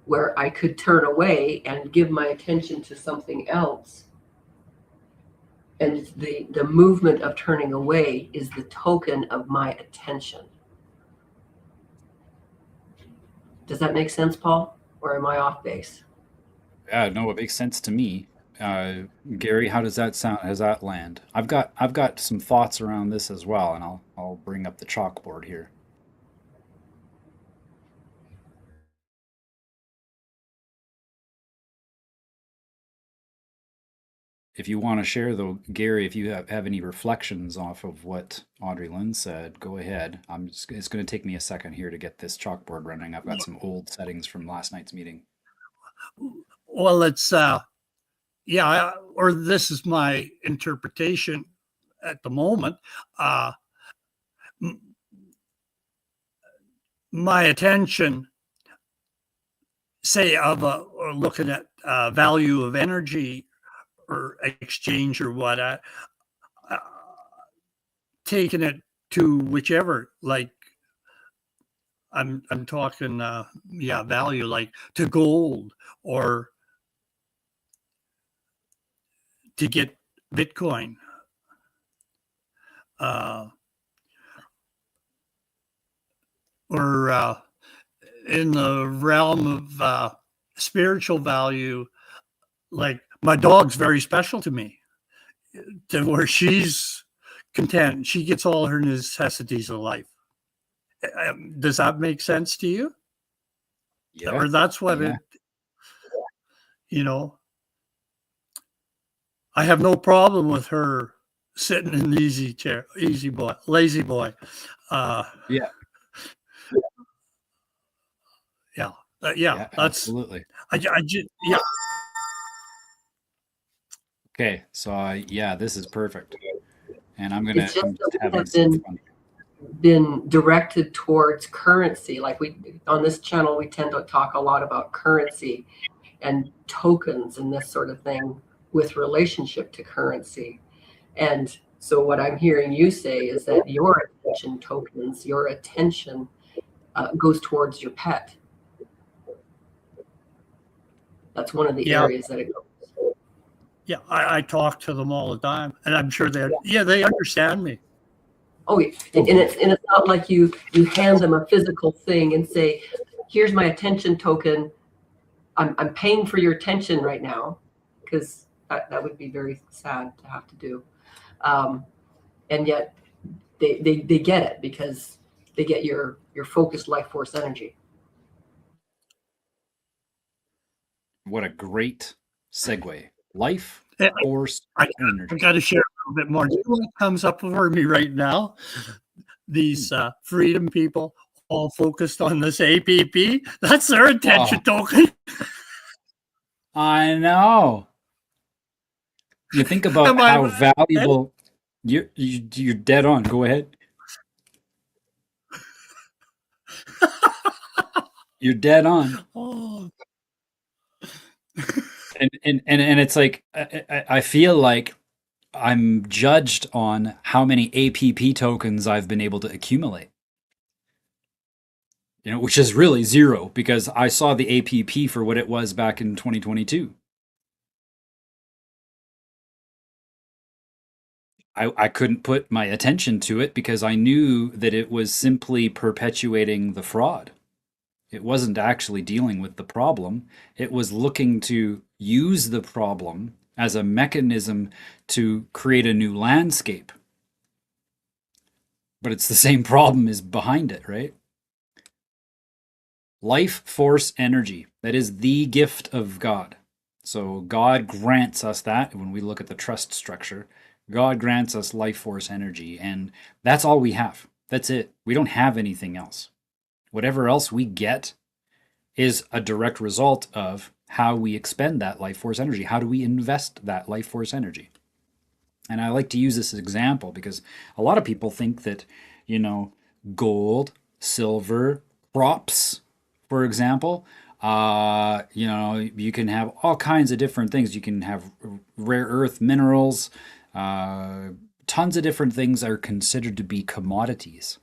Where I could turn away and give my attention to something else. And the movement of turning away is the token of my attention. Does that make sense, Paul? Or am I off base? Yeah, no, it makes sense to me. Gary, how does that sound? How does that land? I've got some thoughts around this as well, and I'll bring up the chalkboard here. If you want to share, though, Gary, if you have any reflections off of what Audrey Lynn said, go ahead. It's going to take me a second here to get this chalkboard running. I've got some old settings from last night's meeting. Well, it's or this is my interpretation at the moment. My attention, say, or looking at value of energy or exchange or what, taking it to whichever, like I'm talking, value, like to gold or to get Bitcoin. Or in the realm of spiritual value. Like my dog's very special to me, to where she's content. She gets all her necessities of life. Does that make sense to you? Yeah. Or that's what Yeah. it, you know, I have no problem with her sitting in the easy chair, easy boy, lazy boy. Yeah. Yeah. Yeah. Yeah, That's, absolutely. I just, yeah. Okay, so yeah, this is perfect. And I'm It's just I'm that we having have some fun. been directed towards currency. Like we on this channel, we tend to talk a lot about currency and tokens and this sort of thing with relationship to currency. And so what I'm hearing you say is that your attention tokens, your attention goes towards your pet. That's one of the Yeah. areas that it goes. Yeah. I talk to them all the time, and I'm sure they understand me. Oh, yeah. And it's not like you hand them a physical thing and say, here's my attention token. I'm paying for your attention right now, because that would be very sad to have to do. And yet they get it, because they get your focused life force energy. What a great segue. Life I- force I energy. got to share a little bit more. You know what comes up for me right now? These freedom people all focused on this APP. That's their attention token. I know. You think about Am I how right? valuable you're dead on. Go ahead. You're dead on. Oh, And it's like I feel like I'm judged on how many APP tokens I've been able to accumulate. You know, which is really zero, because I saw the APP for what it was back in 2022. I couldn't put my attention to it because I knew that it was simply perpetuating the fraud. It wasn't actually dealing with the problem. It was looking to use the problem as a mechanism to create a new landscape. But it's the same problem is behind it, right? Life force energy. That is the gift of God. So God grants us that when we look at the trust structure. God grants us life force energy, and that's all we have. That's it. We don't have anything else. Whatever else we get is a direct result of how we expend that life force energy. How do we invest that life force energy? And I like to use this example because a lot of people think that, you know, gold, silver, crops, for example, you know, you can have all kinds of different things. You can have rare earth minerals. Tons of different things are considered to be commodities.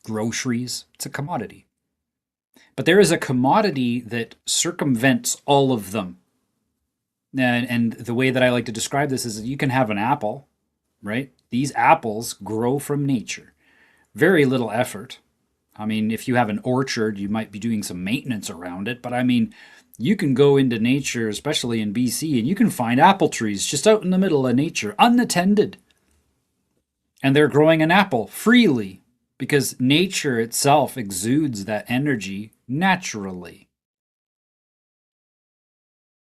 Groceries, it's a commodity. But there is a commodity that circumvents all of them. And the way that I like to describe this is that you can have an apple, right? These apples grow from nature. Very little effort. I mean, if you have an orchard, you might be doing some maintenance around it. But I mean, you can go into nature, especially in BC, and you can find apple trees just out in the middle of nature, unattended. And they're growing an apple freely because nature itself exudes that energy naturally.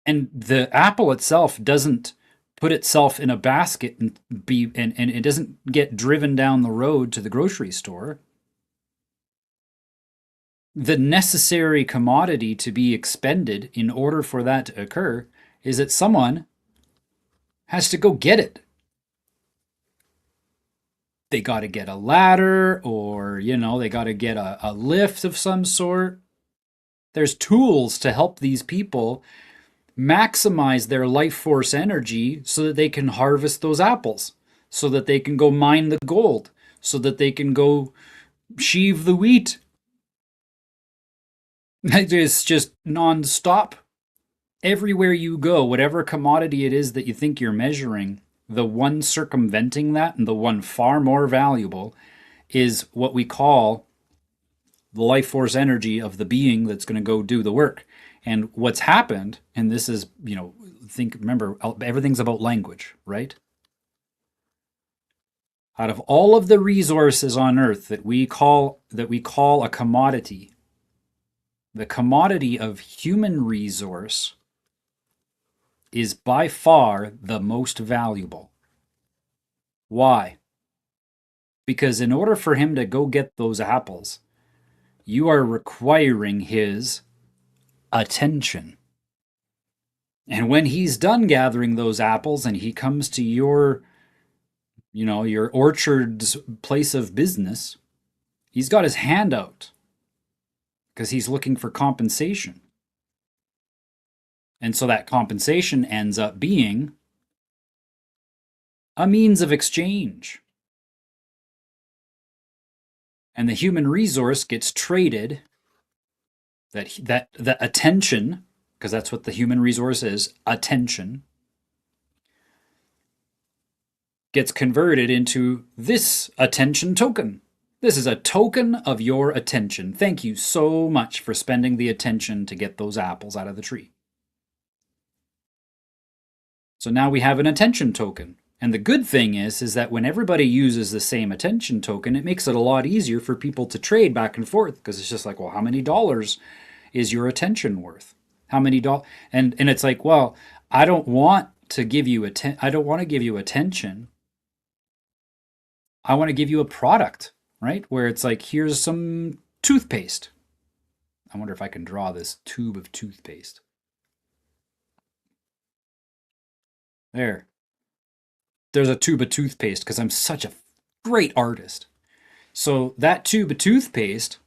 And the apple itself doesn't put itself in a basket and it doesn't get driven down the road to the grocery store. The necessary commodity to be expended in order for that to occur is that someone has to go get it. They got to get a ladder, or, you know, they got to get a lift of some sort. There's tools to help these people maximize their life force energy so that they can harvest those apples, so that they can go mine the gold, so that they can go sheave the wheat. It's just nonstop. Everywhere you go, whatever commodity it is that you think you're measuring, the one circumventing that and the one far more valuable is what we call the life force energy of the being that's going to go do the work. And what's happened, and this is, remember, everything's about language, right? Out of all of the resources on earth that we call a commodity, the commodity of human resource is by far the most valuable. Why? Because in order for him to go get those apples, you are requiring his attention. And when he's done gathering those apples and he comes to your orchard's place of business, he's got his hand out because he's looking for compensation. And so that compensation ends up being a means of exchange. And the human resource gets traded, that attention, because that's what the human resource is, attention, gets converted into this attention token. This is a token of your attention. Thank you so much for spending the attention to get those apples out of the tree. So now we have an attention token. And the good thing is that when everybody uses the same attention token, it makes it a lot easier for people to trade back and forth, because it's just like, well, how many dollars is your attention worth? How many dollars? And it's like, well, I don't want to give you attention. I want to give you a product, right? Where it's like, here's some toothpaste. I wonder if I can draw this tube of toothpaste. There's a tube of toothpaste because I'm such a great artist. So that tube of toothpaste,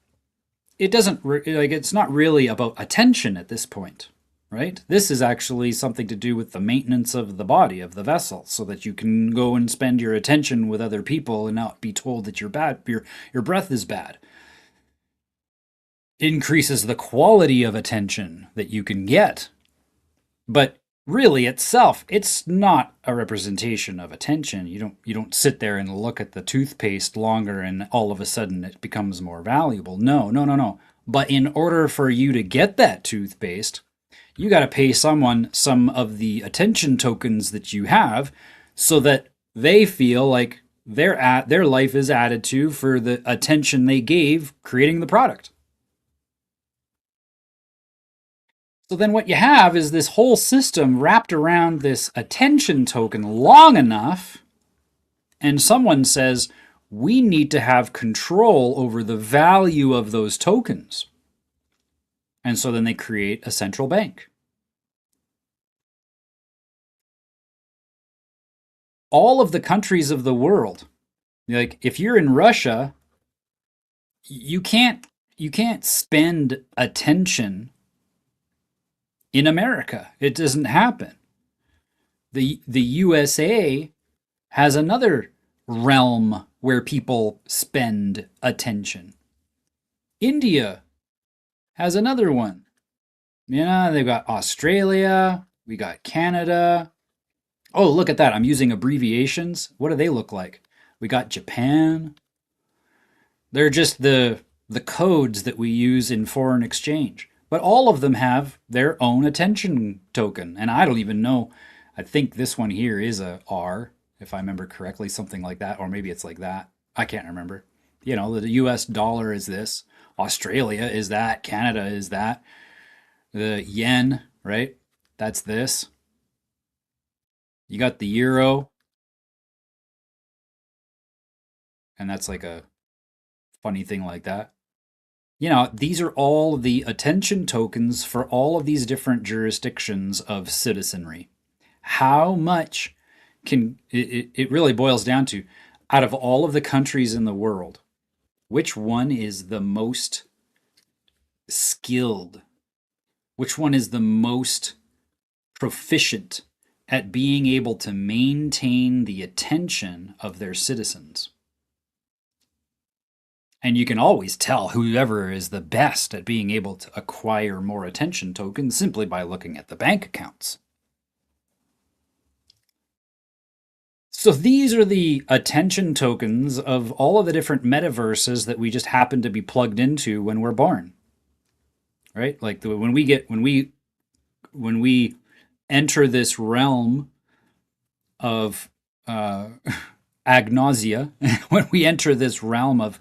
it's not really about attention at this point, right? This is actually something to do with the maintenance of the body, of the vessel, so that you can go and spend your attention with other people and not be told that you're bad, your breath is bad. Increases the quality of attention that you can get. But really itself, it's not a representation of attention. You don't sit there and look at the toothpaste longer and all of a sudden it becomes more valuable. No. But in order for you to get that toothpaste, you got to pay someone some of the attention tokens that you have so that they feel like their life is added to for the attention they gave creating the product. So then what you have is this whole system wrapped around this attention token long enough, and someone says, we need to have control over the value of those tokens. And so then they create a central bank. All of the countries of the world, like if you're in Russia, you can't spend attention in America. It doesn't happen. The USA has another realm where people spend attention. India has another one. They've got Australia, we got Canada. Oh, look at that. I'm using abbreviations. What do they look like? We got Japan. They're just the codes that we use in foreign exchange. But all of them have their own attention token. And I don't even know. I think this one here is a R, if I remember correctly, something like that. Or maybe it's like that. I can't remember. The US dollar is this. Australia is that. Canada is that. The yen, right? That's this. You got the euro. And that's like a funny thing like that. These are all the attention tokens for all of these different jurisdictions of citizenry. How much it really boils down to, out of all of the countries in the world, which one is the most skilled? Which one is the most proficient at being able to maintain the attention of their citizens? And you can always tell whoever is the best at being able to acquire more attention tokens simply by looking at the bank accounts. So these are the attention tokens of all of the different metaverses that we just happen to be plugged into when we're born. right? Like when we enter this realm of agnosia, when we enter this realm of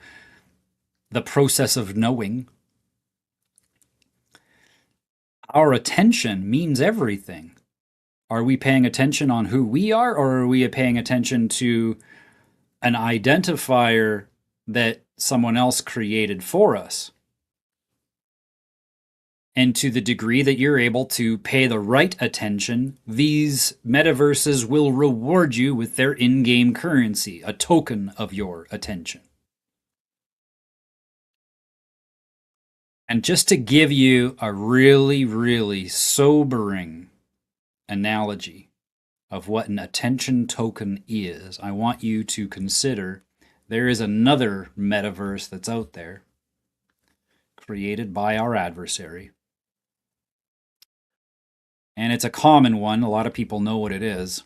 the process of knowing, our attention means everything. Are we paying attention on who we are, or are we paying attention to an identifier that someone else created for us? And to the degree that you're able to pay the right attention, these metaverses will reward you with their in game currency, a token of your attention. And just to give you a really, really sobering analogy of what an attention token is, I want you to consider there is another metaverse that's out there created by our adversary. And it's a common one. A lot of people know what it is.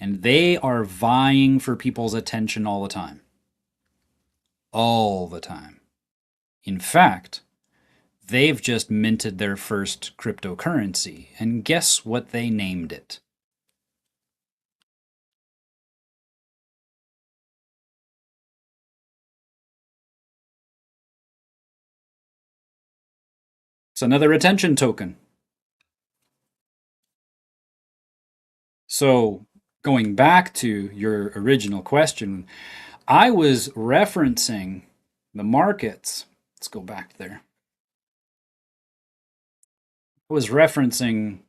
And they are vying for people's attention all the time. All the time. In fact, they've just minted their first cryptocurrency. And guess what they named it? It's another attention token. So, going back to your original question, I was referencing the markets. Let's go back there. I was referencing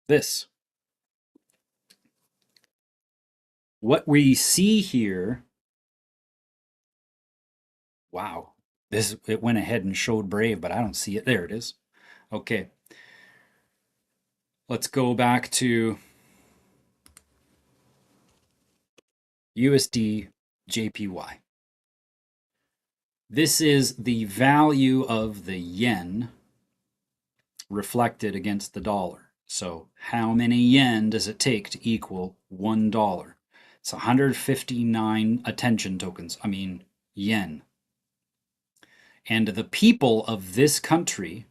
this. What we see here, wow, it went ahead and showed Brave, but I don't see it. There it is. Okay. Let's go back to USD JPY. This is the value of the yen reflected against the dollar. So how many yen does it take to equal $1? It's 159 attention tokens. I mean, yen. And the people of this country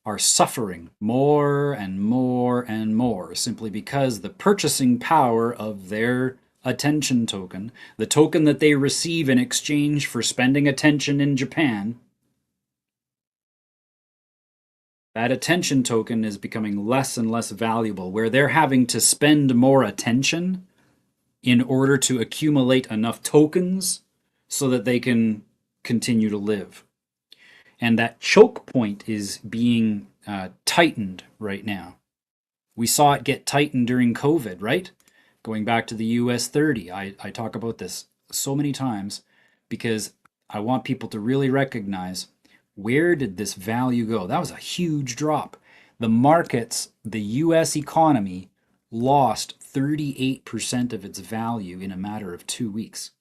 are suffering more and more and more simply because the purchasing power of their attention token, the token that they receive in exchange for spending attention in Japan, that attention token is becoming less and less valuable, where they're having to spend more attention in order to accumulate enough tokens so that they can continue to live. And that choke point is being tightened right now. We saw it get tightened during COVID, right? Going back to the US 30. I talk about this so many times because I want people to really recognize, where did this value go? That was a huge drop. The markets, the US economy, lost 38% of its value in a matter of 2 weeks.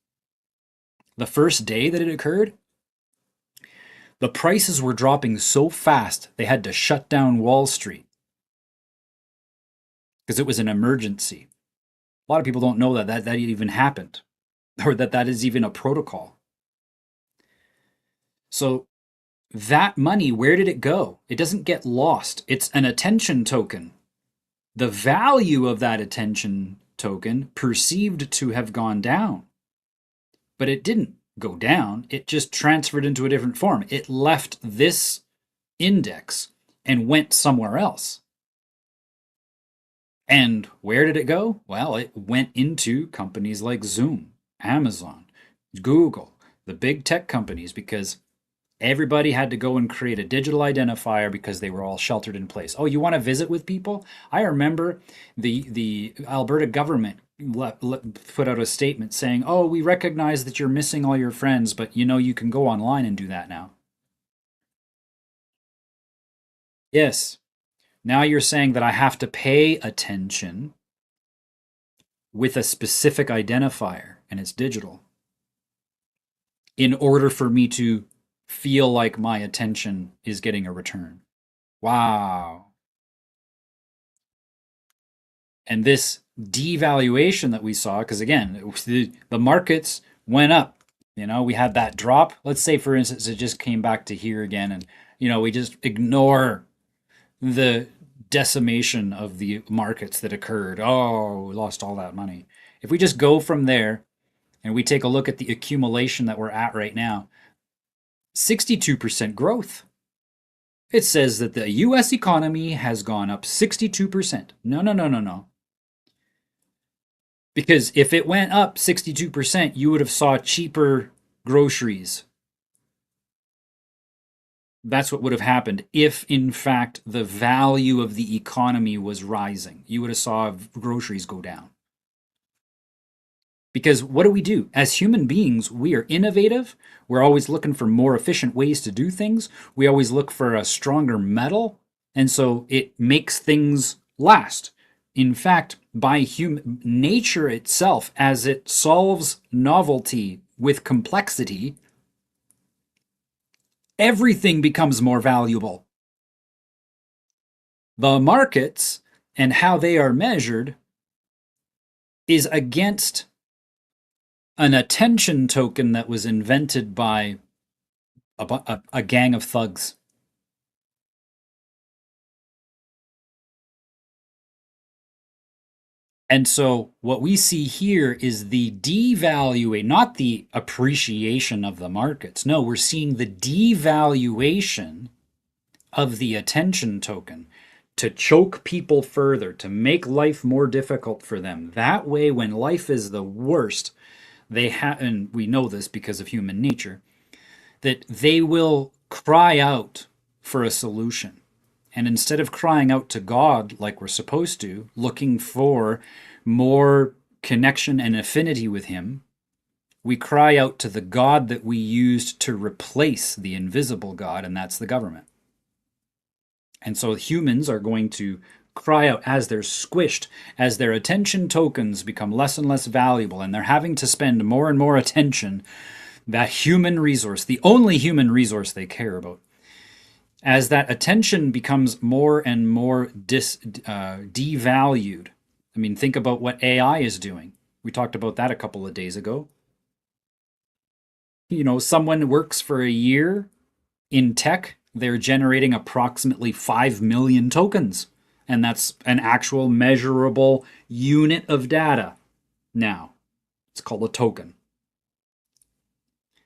The first day that it occurred, the prices were dropping so fast they had to shut down Wall Street because it was an emergency. A lot of people don't know that even happened, or that is even a protocol. So that money, where did it go? It doesn't get lost. It's an attention token. The value of that attention token perceived to have gone down, but it didn't go down. It just transferred into a different form. It left this index and went somewhere else. And where did it go? Well, it went into companies like Zoom, Amazon, Google, the big tech companies, because everybody had to go and create a digital identifier because they were all sheltered in place. Oh, you want to visit with people? I remember the Alberta government put out a statement saying, oh, we recognize that you're missing all your friends, but you can go online and do that now. Yes. Now you're saying that I have to pay attention with a specific identifier, and it's digital, in order for me to feel like my attention is getting a return. Wow. And this devaluation that we saw, because again, the markets went up We had that drop. Let's say, for instance, it just came back to here again, and we just ignore the decimation of the markets that occurred. Oh, we lost all that money. If we just go from there and we take a look at the accumulation that we're at right now, 62% growth. It says that the US economy has gone up 62%. No, no, no, no, no. Because if it went up 62%, you would have saw cheaper groceries. That's what would have happened if, in fact, the value of the economy was rising. You would have saw groceries go down. Because what do? As human beings, we are innovative. We're always looking for more efficient ways to do things. We always look for a stronger metal. And so it makes things last. In fact, by human nature itself, as it solves novelty with complexity, everything becomes more valuable. The markets and how they are measured is against an attention token that was invented by a gang of thugs. And so what we see here is the devaluation, not the appreciation of the markets. No, we're seeing the devaluation of the attention token to choke people further, to make life more difficult for them. That way, when life is the worst, and we know this because of human nature, that they will cry out for a solution. And instead of crying out to God like we're supposed to, looking for more connection and affinity with Him, we cry out to the God that we used to replace the invisible God, and that's the government. And so humans are going to cry out as they're squished, as their attention tokens become less and less valuable, and they're having to spend more and more attention, that human resource, the only human resource they care about. As that attention becomes more and more devalued, I mean, think about what AI is doing. We talked about that a couple of days ago. Someone works for a year in tech, they're generating approximately 5 million tokens. And that's an actual measurable unit of data now. It's called a token.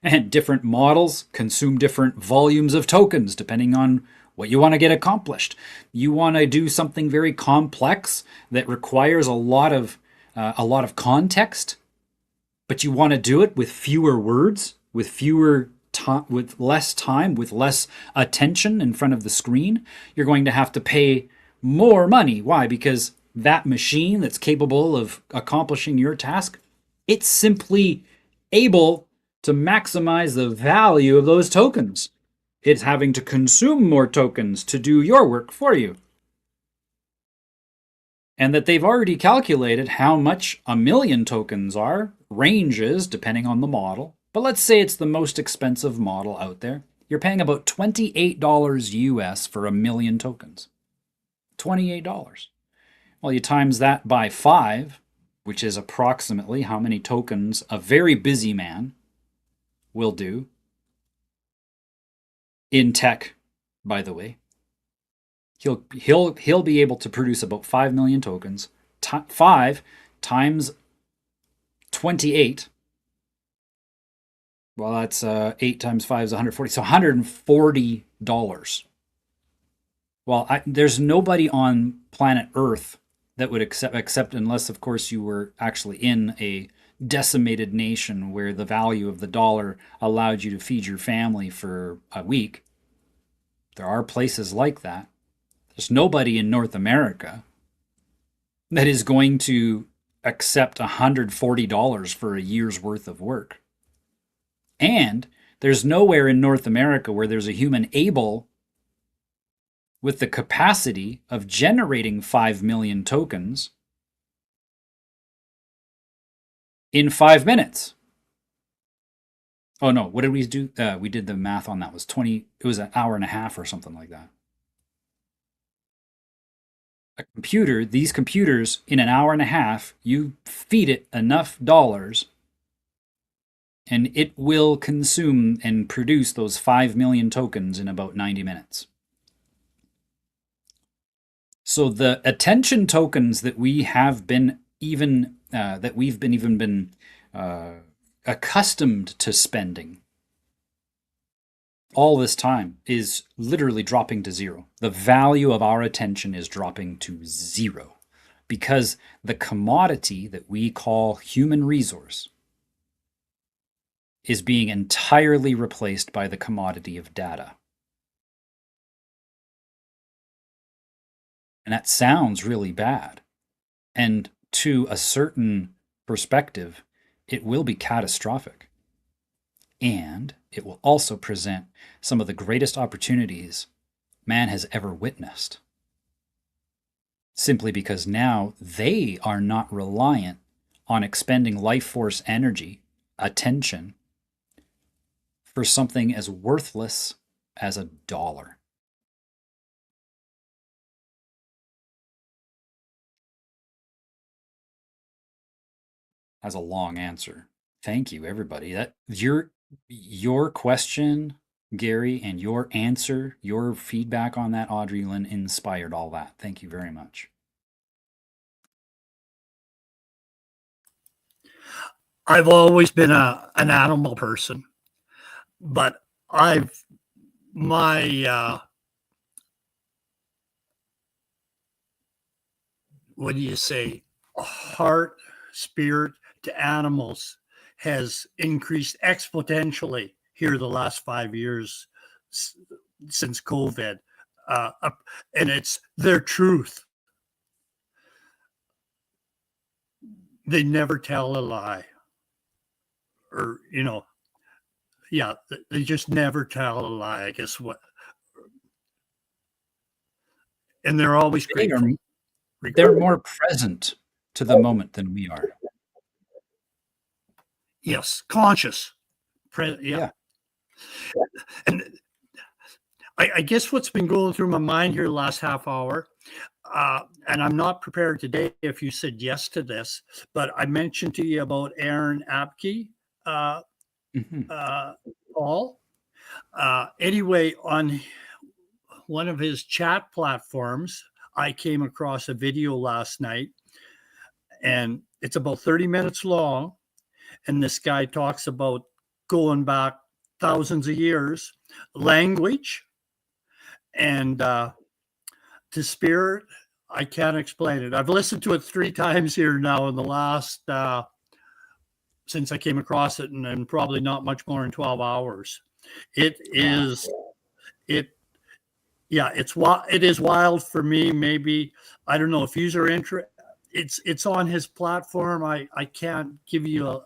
And different models consume different volumes of tokens depending on what you want to get accomplished. You want to do something very complex that requires a lot of context, but you want to do it with fewer words, with less time, with less attention in front of the screen. You're going to have to pay more money. Why? Because that machine that's capable of accomplishing your task, it's simply able to maximize the value of those tokens. It's having to consume more tokens to do your work for you. And that they've already calculated how much 1 million tokens are, ranges depending on the model. But let's say it's the most expensive model out there. You're paying about $28 US for 1 million tokens. $28. Well, you times that by 5, which is approximately how many tokens a very busy man will do in tech, by the way. He'll be able to produce about 5 million tokens. 5 times 28. Well, that's 8 times 5 is 140. So $140. Well, there's nobody on planet Earth that would accept unless, of course, you were actually in a decimated nation where the value of the dollar allowed you to feed your family for a week. There are places like that. There's nobody in North America that is going to accept $140 for a year's worth of work. And there's nowhere in North America where there's a human able with the capacity of generating 5 million tokens in 5 minutes. Oh no, what did we do? We did the math on that. It was an hour and a half or something like that. These computers, in an hour and a half, you feed it enough dollars and it will consume and produce those 5 million tokens in about 90 minutes. So the attention tokens that we have been even accustomed to spending all this time is literally dropping to zero. The value of our attention is dropping to zero because the commodity that we call human resource is being entirely replaced by the commodity of data. And that sounds really bad. And to a certain perspective, it will be catastrophic. And it will also present some of the greatest opportunities man has ever witnessed. Simply because now they are not reliant on expending life force energy, attention, for something as worthless as a dollar. That's a long answer. Thank you, everybody. That your question, Gary, and your answer, your feedback on that, Audrey Lynn, inspired all that. Thank you very much. I've always been an animal person, but my what do you say, heart, spirit to animals has increased exponentially here the last 5 years since COVID. And it's their truth. They never tell a lie. Or, yeah, they just never tell a lie, I guess what. And they're always grateful. They're more present to the moment than we are. Yes, conscious. Yeah. And I guess what's been going through my mind here the last half hour, and I'm not prepared today if you said yes to this, but I mentioned to you about Aaron Apke, Paul. Anyway, on one of his chat platforms, I came across a video last night, and it's about 30 minutes long. And this guy talks about going back thousands of years, language, and to spirit. I can't explain it. I've listened to it 3 times here now in the last, since I came across it, and probably not much more than 12 hours. It is wild for me. Maybe, I don't know if user interest, it's on his platform. I can't give you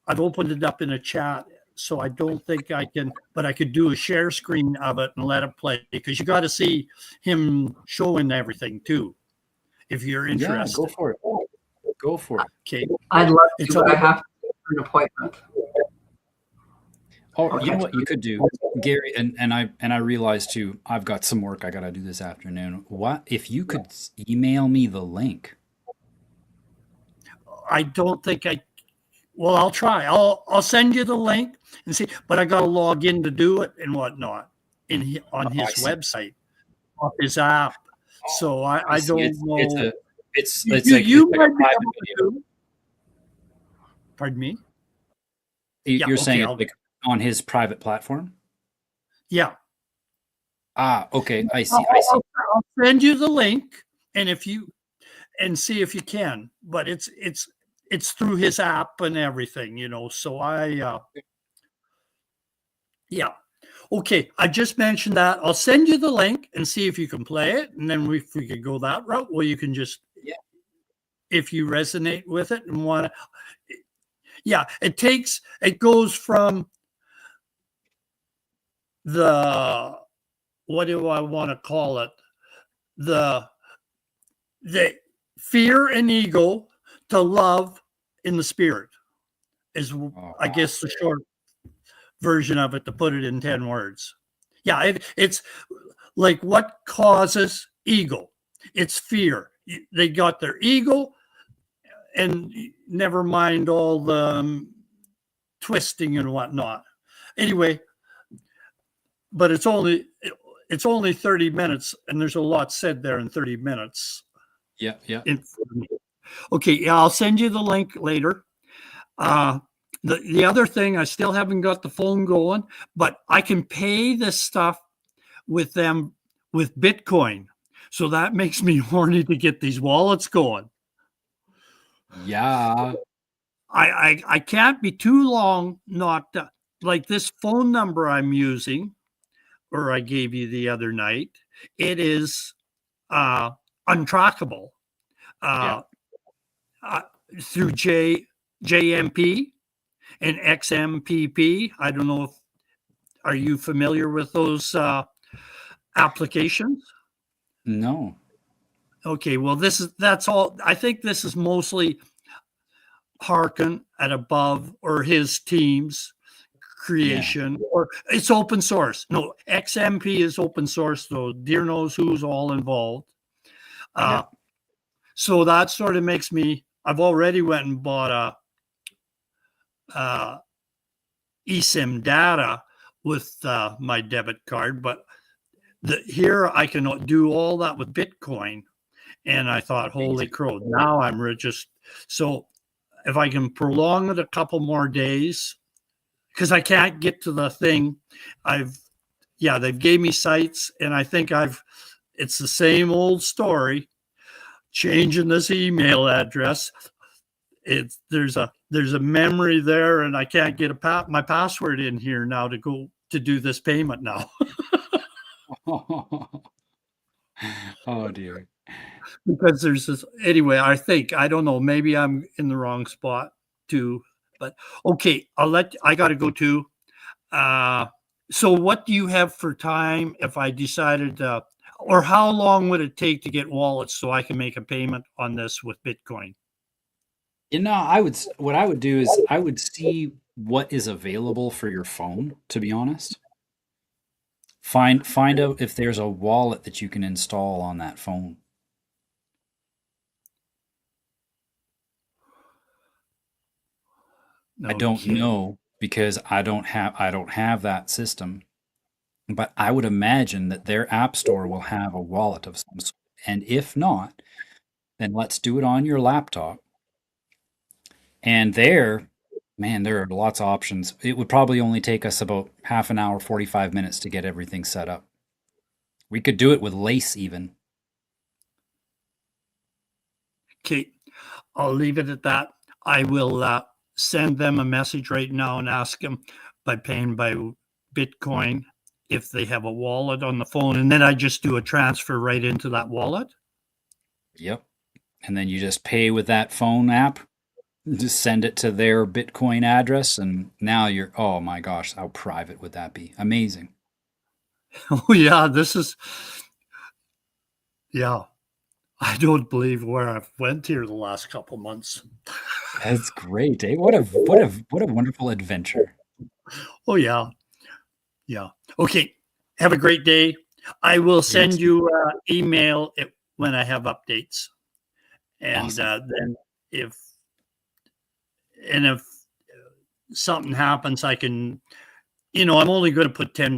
I've opened it up in a chat, so I don't think I can, but I could do a share screen of it and let it play, because you got to see him showing everything too, if you're interested. Yeah, go for it. Okay. I'd love to, but I have to for an appointment. Oh, you know what you could do, Gary, and I realize too, I've got some work I got to do this afternoon. What if you could email me the link? I don't think well, I'll try. I'll send you the link and see, but I got to log in to do it and whatnot on his website, on his app. So I don't know. It's like a private video. Pardon me? You're saying it's like on his private platform? Yeah. Okay. I see. I'll send you the link, and see if you can. But it's through his app and everything, So yeah. Okay. I just mentioned that. I'll send you the link and see if you can play it, and then if we could go that route, well, you can just, if you resonate with it and want to, it goes from the, what do I want to call it? The fear and ego to love in the spirit is, I guess, the short version of it, to put it in 10 words. Yeah, it's like what causes ego. It's fear. They got their ego, and never mind all the twisting and whatnot. Anyway, but it's only 30 minutes, and there's a lot said there in 30 minutes. Yeah, yeah. Okay, yeah, I'll send you the link later. The other thing, I still haven't got the phone going, but I can pay this stuff with them with Bitcoin. So that makes me horny to get these wallets going. Yeah. I can't be too long not like this phone number I'm using, or I gave you the other night. It is untrackable through JMP and XMPP. I don't know if are you familiar with those applications? No. Okay, well that's all. I think this is mostly Harkin at Above or his team's creation, or it's open source. No, XMP is open source, so dear knows who's all involved. So that sort of makes me. I've already went and bought a eSIM data with my debit card, but here I can do all that with Bitcoin. And I thought, holy crow, now I'm rich. So if I can prolong it a couple more days, because I can't get to the thing, they've gave me sites, and I think it's the same old story, changing this email address. There's a memory there, and I can't get my password in here now to go to do this payment now. Oh dear. Because there's this anyway. I don't know. Maybe I'm in the wrong spot too. But okay, I got to go too. So what do you have for time if I decided, or how long would it take to get wallets so I can make a payment on this with Bitcoin? What I would do is I would see what is available for your phone, to be honest. Find out if there's a wallet that you can install on that phone. I don't know because I don't have that system. But I would imagine that their app store will have a wallet of some sort. And if not, then let's do it on your laptop. And there are lots of options. It would probably only take us about half an hour, 45 minutes to get everything set up. We could do it with Lace even. Okay, I'll leave it at that. I will send them a message right now and ask them by paying by Bitcoin if they have a wallet on the phone, and then I just do a transfer right into that wallet. Yep. And then you just pay with that phone app, just send it to their Bitcoin address, and now oh my gosh, how private would that be? Amazing. Oh yeah, I don't believe where I've went here the last couple months. That's great, eh? What a wonderful adventure. Oh yeah. Yeah. Okay. Have a great day. I will send you an email when I have updates. And Awesome. Then if something happens, I can, I'm only going to put 10